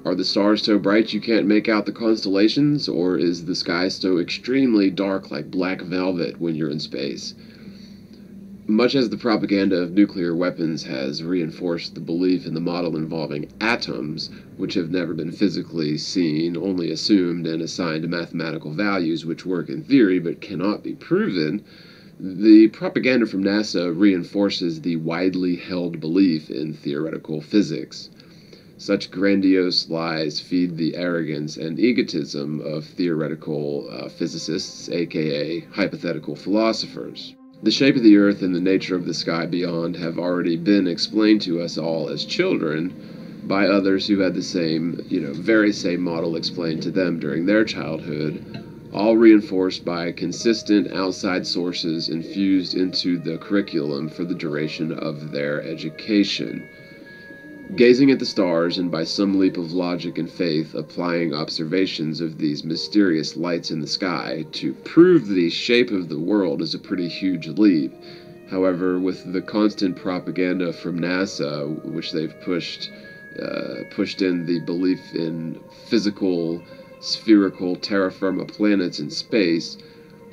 Are the stars so bright you can't make out the constellations, or is the sky so extremely dark like black velvet when you're in space? Much as the propaganda of nuclear weapons has reinforced the belief in the model involving atoms, which have never been physically seen, only assumed and assigned mathematical values which work in theory but cannot be proven, the propaganda from NASA reinforces the widely held belief in theoretical physics. Such grandiose lies feed the arrogance and egotism of theoretical physicists, aka hypothetical philosophers. The shape of the Earth and the nature of the sky beyond have already been explained to us all as children by others who had the same, very same model explained to them during their childhood, all reinforced by consistent outside sources infused into the curriculum for the duration of their education. Gazing at the stars and by some leap of logic and faith applying observations of these mysterious lights in the sky to prove the shape of the world is a pretty huge leap. However, with the constant propaganda from NASA, which they've pushed in the belief in physical, spherical terra firma planets in space,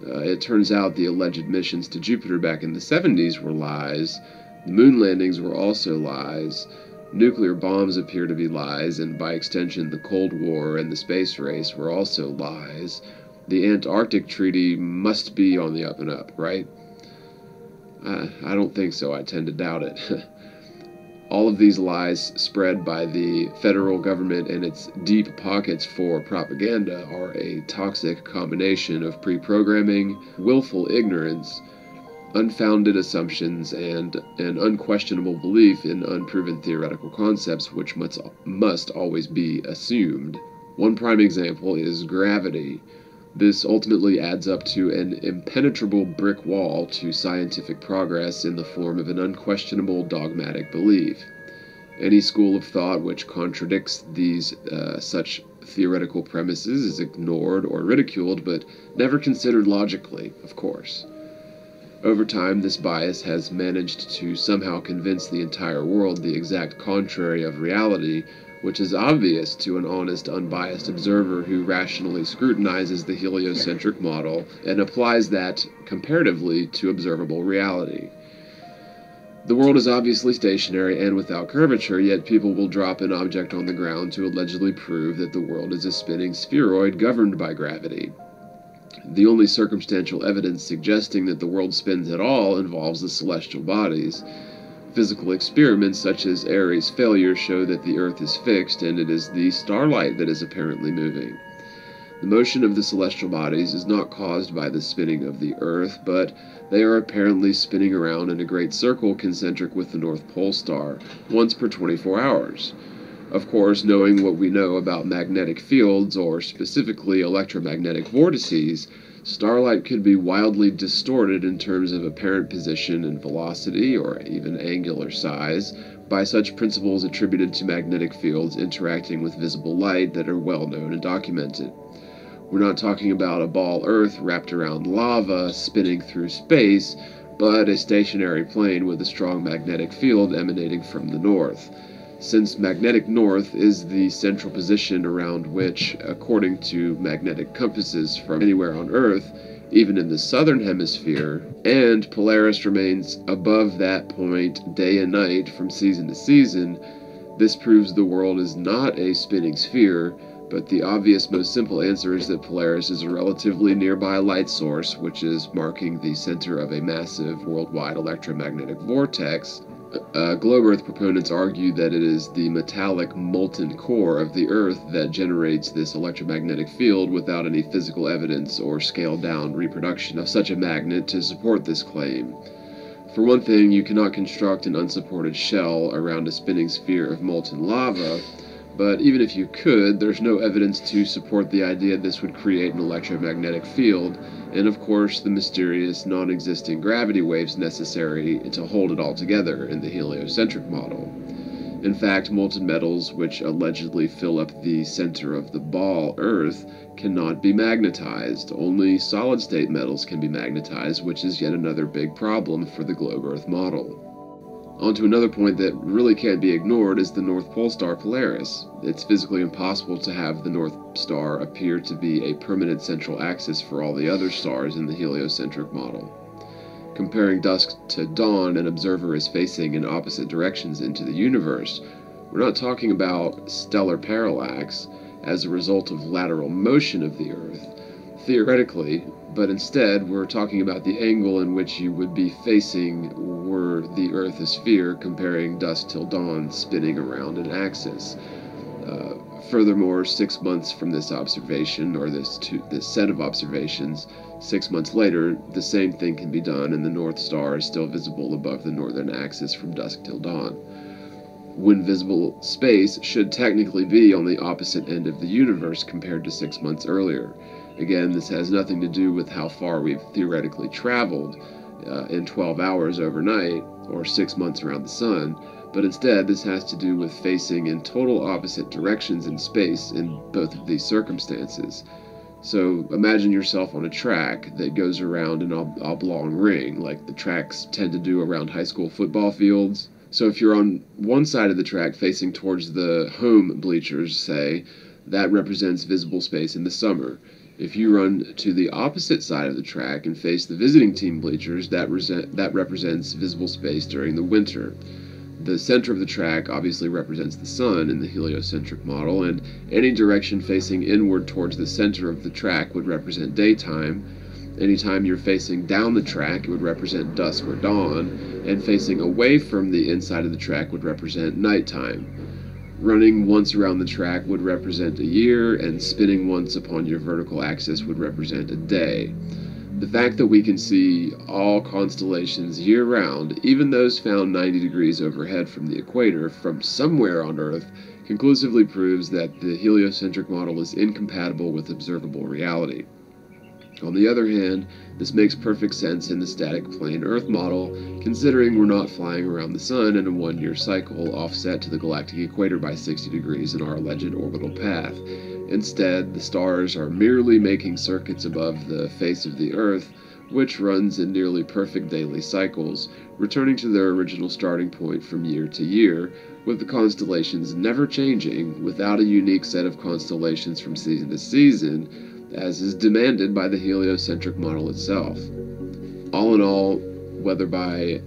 it turns out the alleged missions to Jupiter back in the 70s were lies. The moon landings were also lies. Nuclear bombs appear to be lies, and by extension the Cold War and the space race were also lies. The Antarctic Treaty must be on the up and up, right? I don't think so. I tend to doubt it. All of these lies spread by the federal government and its deep pockets for propaganda are a toxic combination of pre-programming, willful ignorance, unfounded assumptions, and an unquestionable belief in unproven theoretical concepts which must always be assumed. One prime example is gravity. This ultimately adds up to an impenetrable brick wall to scientific progress in the form of an unquestionable dogmatic belief. Any school of thought which contradicts these such theoretical premises is ignored or ridiculed, but never considered logically, of course. Over time, this bias has managed to somehow convince the entire world the exact contrary of reality, which is obvious to an honest, unbiased observer who rationally scrutinizes the heliocentric model and applies that comparatively to observable reality. The world is obviously stationary and without curvature, yet people will drop an object on the ground to allegedly prove that the world is a spinning spheroid governed by gravity. The only circumstantial evidence suggesting that the world spins at all involves the celestial bodies. Physical experiments such as Airy's failure show that the Earth is fixed and it is the starlight that is apparently moving. The motion of the celestial bodies is not caused by the spinning of the Earth, but they are apparently spinning around in a great circle concentric with the North Pole star once per 24 hours. Of course, knowing what we know about magnetic fields, or specifically electromagnetic vortices, starlight could be wildly distorted in terms of apparent position and velocity, or even angular size, by such principles attributed to magnetic fields interacting with visible light that are well known and documented. We're not talking about a ball Earth wrapped around lava spinning through space, but a stationary plane with a strong magnetic field emanating from the north. Since magnetic north is the central position around which, according to magnetic compasses from anywhere on Earth, even in the southern hemisphere, and Polaris remains above that point day and night from season to season, this proves the world is not a spinning sphere, but the obvious, most simple answer is that Polaris is a relatively nearby light source, which is marking the center of a massive worldwide electromagnetic vortex. Globe Earth proponents argue that it is the metallic molten core of the Earth that generates this electromagnetic field without any physical evidence or scaled-down reproduction of such a magnet to support this claim. For one thing, you cannot construct an unsupported shell around a spinning sphere of molten lava, but even if you could, there's no evidence to support the idea this would create an electromagnetic field, and of course the mysterious non-existing gravity waves necessary to hold it all together in the heliocentric model. In fact, molten metals, which allegedly fill up the center of the ball Earth, cannot be magnetized. Only solid-state metals can be magnetized, which is yet another big problem for the Globe Earth model. On to another point that really can't be ignored is the North Pole star Polaris. It's physically impossible to have the North Star appear to be a permanent central axis for all the other stars in the heliocentric model. Comparing dusk to dawn, an observer is facing in opposite directions into the universe. We're not talking about stellar parallax as a result of lateral motion of the Earth, theoretically, but instead we're talking about the angle in which you would be facing were the Earth a sphere, comparing dusk till dawn spinning around an axis. Furthermore, 6 months from this observation, or this set of observations, 6 months later, the same thing can be done and the North Star is still visible above the northern axis from dusk till dawn. When visible space should technically be on the opposite end of the universe compared to 6 months earlier. Again, this has nothing to do with how far we've theoretically traveled in 12 hours overnight, or 6 months around the sun, but instead this has to do with facing in total opposite directions in space in both of these circumstances. So imagine yourself on a track that goes around an oblong ring, like the tracks tend to do around high school football fields. So if you're on one side of the track facing towards the home bleachers, say, that represents visible space in the summer. If you run to the opposite side of the track and face the visiting team bleachers, that represents visible space during the winter. The center of the track obviously represents the sun in the heliocentric model, and any direction facing inward towards the center of the track would represent daytime. Anytime you're facing down the track, it would represent dusk or dawn, and facing away from the inside of the track would represent nighttime. Running once around the track would represent a year, and spinning once upon your vertical axis would represent a day. The fact that we can see all constellations year-round, even those found 90 degrees overhead from the equator, from somewhere on Earth, conclusively proves that the heliocentric model is incompatible with observable reality. On the other hand, this makes perfect sense in the static plane Earth model, considering we're not flying around the sun in a one-year cycle offset to the galactic equator by 60 degrees in our alleged orbital path. Instead, the stars are merely making circuits above the face of the Earth, which runs in nearly perfect daily cycles, returning to their original starting point from year to year, with the constellations never changing, without a unique set of constellations from season to season, as is demanded by the heliocentric model itself. All in all, whether by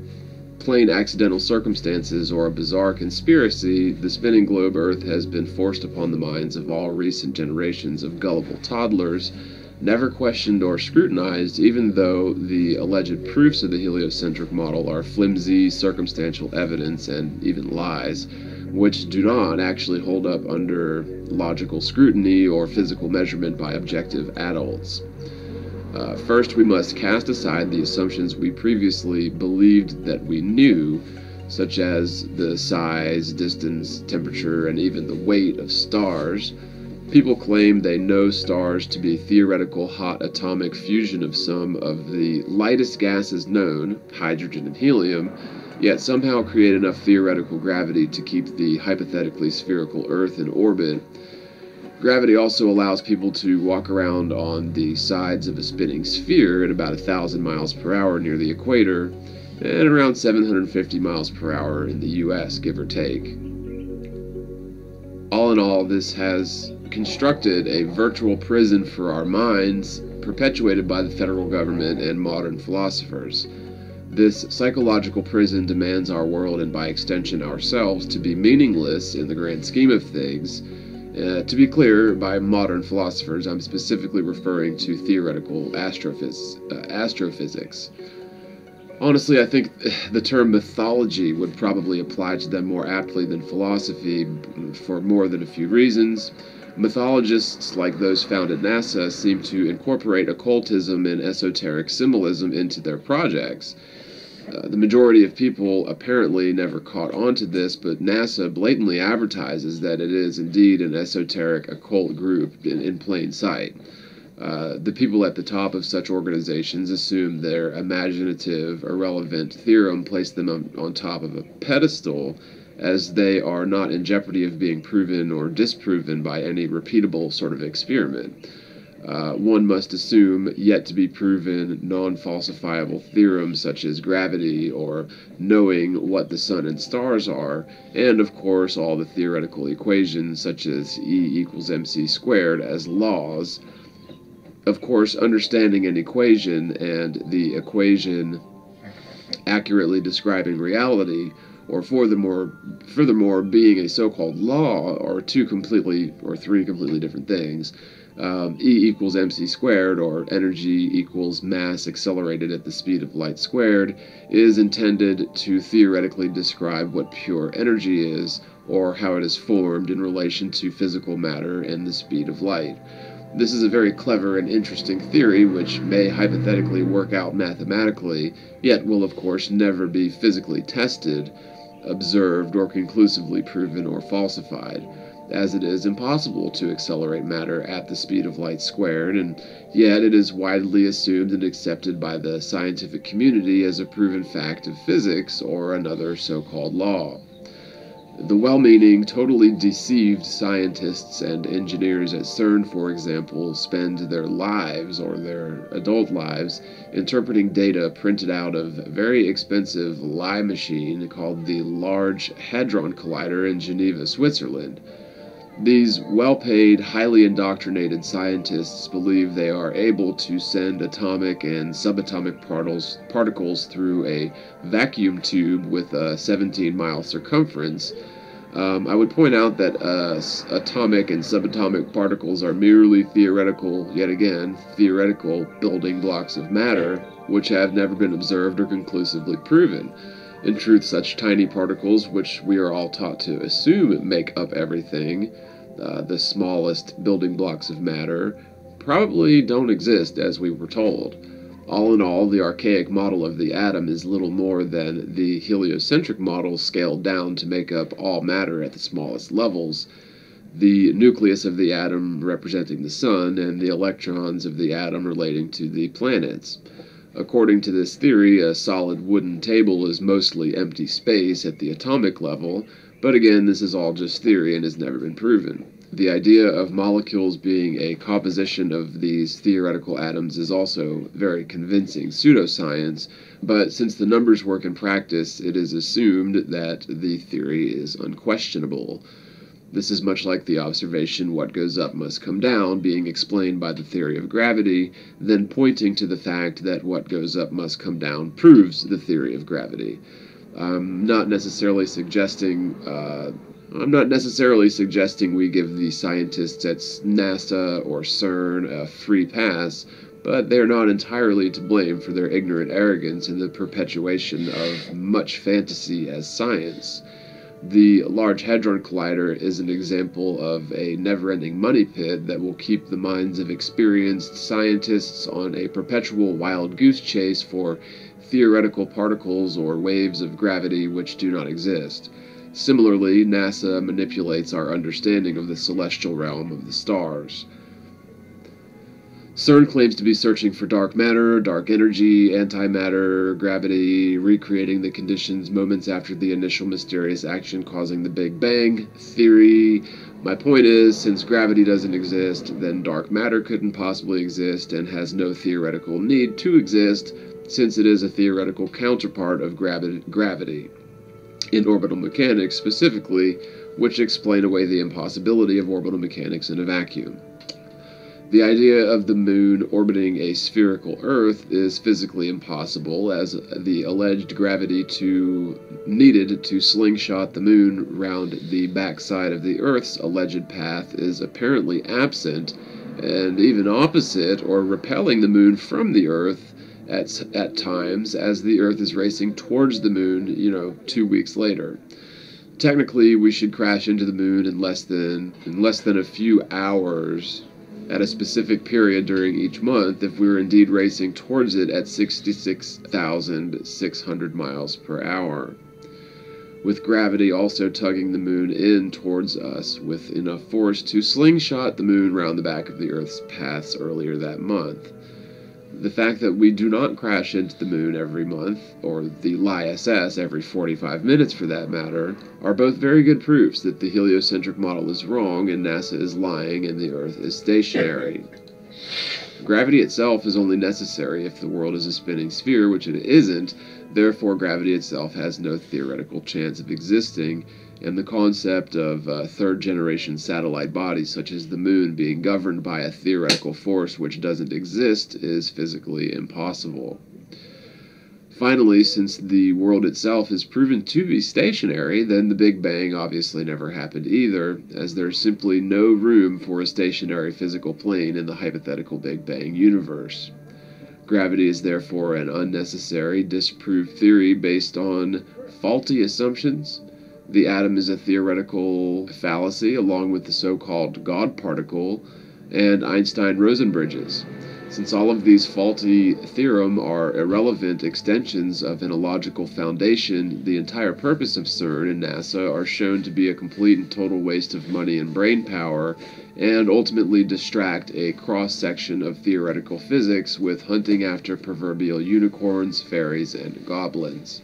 plain accidental circumstances or a bizarre conspiracy, the spinning globe Earth has been forced upon the minds of all recent generations of gullible toddlers never questioned or scrutinized, even though the alleged proofs of the heliocentric model are flimsy, circumstantial evidence, and even lies, which do not actually hold up under logical scrutiny or physical measurement by objective adults. First, we must cast aside the assumptions we previously believed that we knew, such as the size, distance, temperature, and even the weight of stars. People claim they know stars to be theoretical hot atomic fusion of some of the lightest gases known, hydrogen and helium, yet somehow create enough theoretical gravity to keep the hypothetically spherical Earth in orbit. Gravity also allows people to walk around on the sides of a spinning sphere at about 1,000 miles per hour near the equator, and around 750 miles per hour in the US, give or take. All in all, this has constructed a virtual prison for our minds, perpetuated by the federal government and modern philosophers. This psychological prison demands our world, and by extension ourselves, to be meaningless in the grand scheme of things. To be clear, by modern philosophers, I'm specifically referring to theoretical astrophysics. Honestly, I think the term mythology would probably apply to them more aptly than philosophy, for more than a few reasons. Mythologists, like those found at NASA, seem to incorporate occultism and esoteric symbolism into their projects. The majority of people apparently never caught on to this, but NASA blatantly advertises that it is indeed an esoteric occult group in plain sight. The people at the top of such organizations assume their imaginative, irrelevant theorem placed them on top of a pedestal, as they are not in jeopardy of being proven or disproven by any repeatable sort of experiment. One must assume yet to be proven non-falsifiable theorems such as gravity or knowing what the sun and stars are, and of course all the theoretical equations such as E equals mc squared as laws. Of course, understanding an equation and the equation accurately describing reality, or furthermore being a so-called law, are three completely different things. E equals mc squared, or energy equals mass accelerated at the speed of light squared, is intended to theoretically describe what pure energy is, or how it is formed in relation to physical matter and the speed of light. This is a very clever and interesting theory which may hypothetically work out mathematically, yet will of course never be physically tested, observed, or conclusively proven or falsified, as it is impossible to accelerate matter at the speed of light squared, and yet it is widely assumed and accepted by the scientific community as a proven fact of physics or another so-called law. The well-meaning, totally deceived scientists and engineers at CERN, for example, spend their lives, or their adult lives, interpreting data printed out of a very expensive lie machine called the Large Hadron Collider in Geneva, Switzerland. These well-paid, highly indoctrinated scientists believe they are able to send atomic and subatomic particles through a vacuum tube with a 17-mile circumference. I would point out that atomic and subatomic particles are merely theoretical building blocks of matter, which have never been observed or conclusively proven. In truth, such tiny particles, which we are all taught to assume make up everything, the smallest building blocks of matter, probably don't exist as we were told. All in all, the archaic model of the atom is little more than the heliocentric model scaled down to make up all matter at the smallest levels, the nucleus of the atom representing the sun, and the electrons of the atom relating to the planets. According to this theory, a solid wooden table is mostly empty space at the atomic level, but again, this is all just theory and has never been proven. The idea of molecules being a composition of these theoretical atoms is also very convincing pseudoscience, but since the numbers work in practice, it is assumed that the theory is unquestionable. This is much like the observation "what goes up must come down" being explained by the theory of gravity, then pointing to the fact that what goes up must come down proves the theory of gravity. I'm not necessarily suggesting I'm not necessarily suggesting we give the scientists at NASA or CERN a free pass, but they're not entirely to blame for their ignorant arrogance in the perpetuation of much fantasy as science. The Large Hadron Collider is an example of a never-ending money pit that will keep the minds of experienced scientists on a perpetual wild goose chase for theoretical particles or waves of gravity which do not exist. Similarly, NASA manipulates our understanding of the celestial realm of the stars. CERN claims to be searching for dark matter, dark energy, antimatter, gravity, recreating the conditions moments after the initial mysterious action causing the Big Bang theory. My point is, since gravity doesn't exist, then dark matter couldn't possibly exist and has no theoretical need to exist, since it is a theoretical counterpart of gravity. In orbital mechanics specifically, which explain away the impossibility of orbital mechanics in a vacuum. The idea of the moon orbiting a spherical Earth is physically impossible, as the alleged gravity needed to slingshot the moon round the backside of the Earth's alleged path is apparently absent, and even opposite or repelling the moon from the Earth at times as the Earth is racing towards the moon, 2 weeks later. Technically, we should crash into the moon in less than a few hours at a specific period during each month if we were indeed racing towards it at 66,600 miles per hour, with gravity also tugging the moon in towards us with enough force to slingshot the moon round the back of the Earth's paths earlier that month. The fact that we do not crash into the moon every month, or the LISS every 45 minutes for that matter, are both very good proofs that the heliocentric model is wrong and NASA is lying and the Earth is stationary. Gravity itself is only necessary if the world is a spinning sphere, which it isn't, therefore gravity itself has no theoretical chance of existing, and the concept of third-generation satellite bodies such as the moon being governed by a theoretical force which doesn't exist is physically impossible. Finally, since the world itself is proven to be stationary, then the Big Bang obviously never happened either, as there's simply no room for a stationary physical plane in the hypothetical Big Bang universe. Gravity is therefore an unnecessary, disproved theory based on faulty assumptions. The atom is a theoretical fallacy, along with the so-called God particle and Einstein-Rosen bridges. Since all of these faulty theorems are irrelevant extensions of an illogical foundation, the entire purpose of CERN and NASA are shown to be a complete and total waste of money and brain power, and ultimately distract a cross-section of theoretical physics with hunting after proverbial unicorns, fairies, and goblins.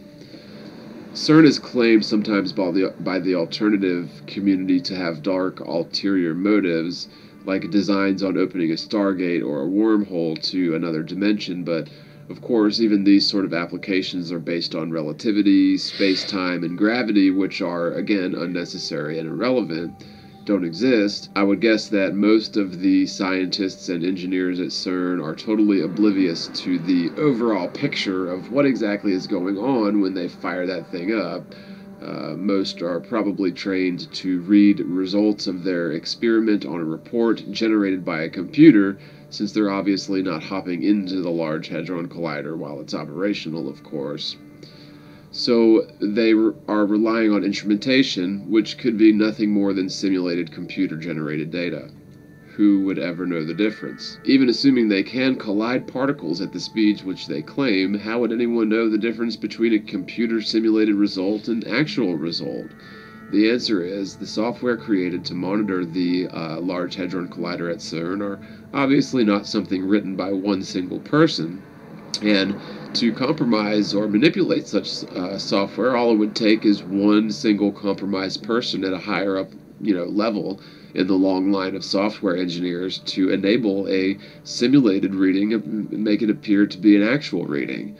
CERN is claimed sometimes by the alternative community to have dark, ulterior motives, like designs on opening a stargate or a wormhole to another dimension, but of course even these sort of applications are based on relativity, space-time, and gravity, which are, again, unnecessary and irrelevant, don't exist. I would guess that most of the scientists and engineers at CERN are totally oblivious to the overall picture of what exactly is going on when they fire that thing up. Most are probably trained to read results of their experiment on a report generated by a computer, since they're obviously not hopping into the Large Hadron Collider while it's operational, of course. So they are relying on instrumentation, which could be nothing more than simulated computer-generated data. Who would ever know the difference? Even assuming they can collide particles at the speeds which they claim, how would anyone know the difference between a computer-simulated result and actual result? The answer is, the software created to monitor the Large Hadron Collider at CERN are obviously not something written by one single person, and to compromise or manipulate such software, all it would take is one single compromised person at a higher up level in the long line of software engineers to enable a simulated reading and make it appear to be an actual reading.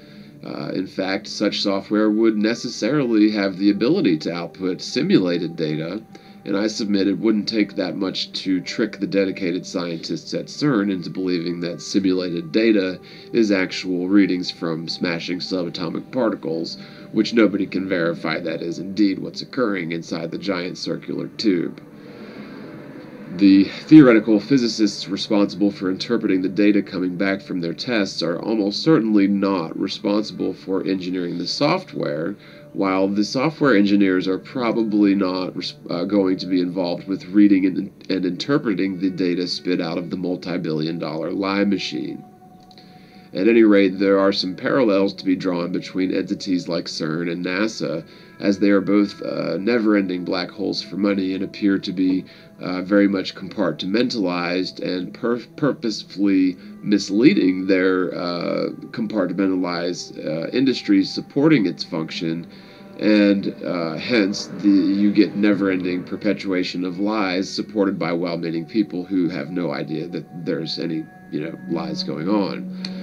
In fact, such software would necessarily have the ability to output simulated data, and I submit it wouldn't take that much to trick the dedicated scientists at CERN into believing that simulated data is actual readings from smashing subatomic particles, which nobody can verify that is indeed what's occurring inside the giant circular tube. The theoretical physicists responsible for interpreting the data coming back from their tests are almost certainly not responsible for engineering the software, while the software engineers are probably not going to be involved with reading and interpreting the data spit out of the multi-billion-dollar lie machine. At any rate, there are some parallels to be drawn between entities like CERN and NASA, as they are both never-ending black holes for money and appear to be very much compartmentalized and purposefully misleading their compartmentalized industries supporting its function, and hence you get never-ending perpetuation of lies supported by well-meaning people who have no idea that there's any lies going on.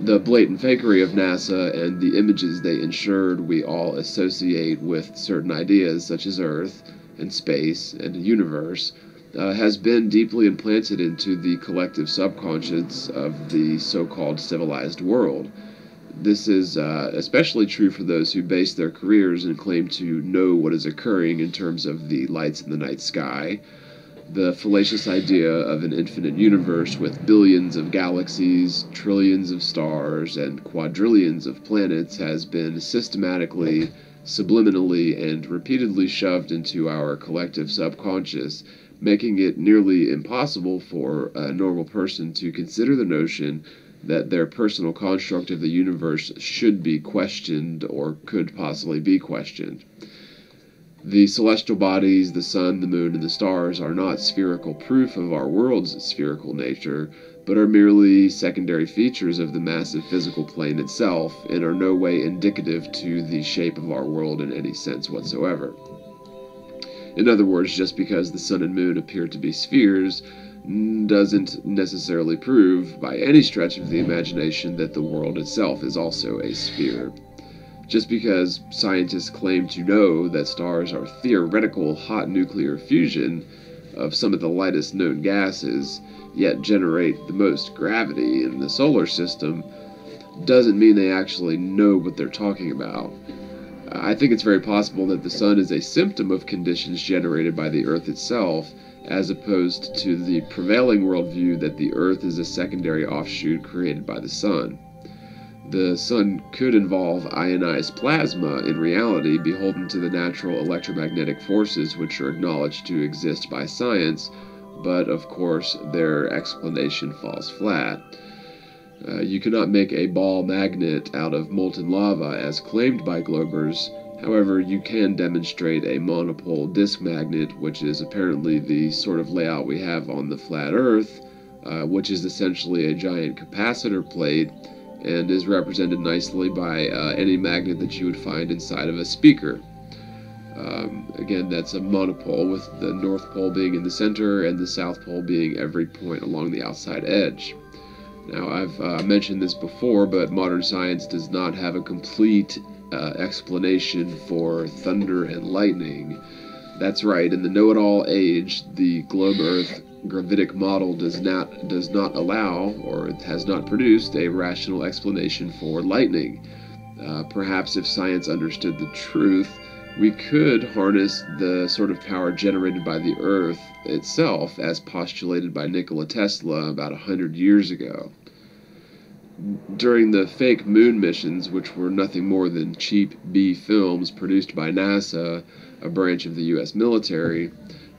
The blatant fakery of NASA and the images they ensured we all associate with certain ideas such as Earth and space and a universe has been deeply implanted into the collective subconscious of the so-called civilized world. This is especially true for those who base their careers and claim to know what is occurring in terms of the lights in the night sky. The fallacious idea of an infinite universe with billions of galaxies, trillions of stars, and quadrillions of planets has been systematically, subliminally, and repeatedly shoved into our collective subconscious, making it nearly impossible for a normal person to consider the notion that their personal construct of the universe should be questioned or could possibly be questioned. The celestial bodies, the sun, the moon, and the stars are not spherical proof of our world's spherical nature, but are merely secondary features of the massive physical plane itself, and are no way indicative to the shape of our world in any sense whatsoever. In other words, just because the sun and moon appear to be spheres doesn't necessarily prove, by any stretch of the imagination, that the world itself is also a sphere. Just because scientists claim to know that stars are theoretical hot nuclear fusion of some of the lightest known gases, yet generate the most gravity in the solar system, doesn't mean they actually know what they're talking about. I think it's very possible that the sun is a symptom of conditions generated by the Earth itself, as opposed to the prevailing worldview that the Earth is a secondary offshoot created by the sun. The sun could involve ionized plasma in reality, beholden to the natural electromagnetic forces which are acknowledged to exist by science, but of course their explanation falls flat. You cannot make a ball magnet out of molten lava as claimed by Globers. However, you can demonstrate a monopole disk magnet, which is apparently the sort of layout we have on the flat Earth, which is essentially a giant capacitor plate, and is represented nicely by any magnet that you would find inside of a speaker. Again, that's a monopole, with the North Pole being in the center and the South Pole being every point along the outside edge. Now, I've mentioned this before, but modern science does not have a complete explanation for thunder and lightning. That's right, in the know-it-all age, the globe-Earth gravitic model does not allow, or has not produced, a rational explanation for lightning. Perhaps if science understood the truth, we could harness the sort of power generated by the Earth itself, as postulated by Nikola Tesla about 100 years ago. During the fake moon missions, which were nothing more than cheap B films produced by NASA, a branch of the U.S. military,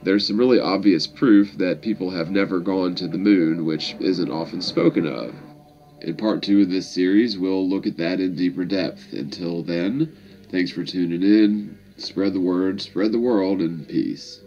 there's some really obvious proof that people have never gone to the moon, which isn't often spoken of. In part 2 of this series, we'll look at that in deeper depth. Until then, thanks for tuning in. Spread the word, spread the world, and peace.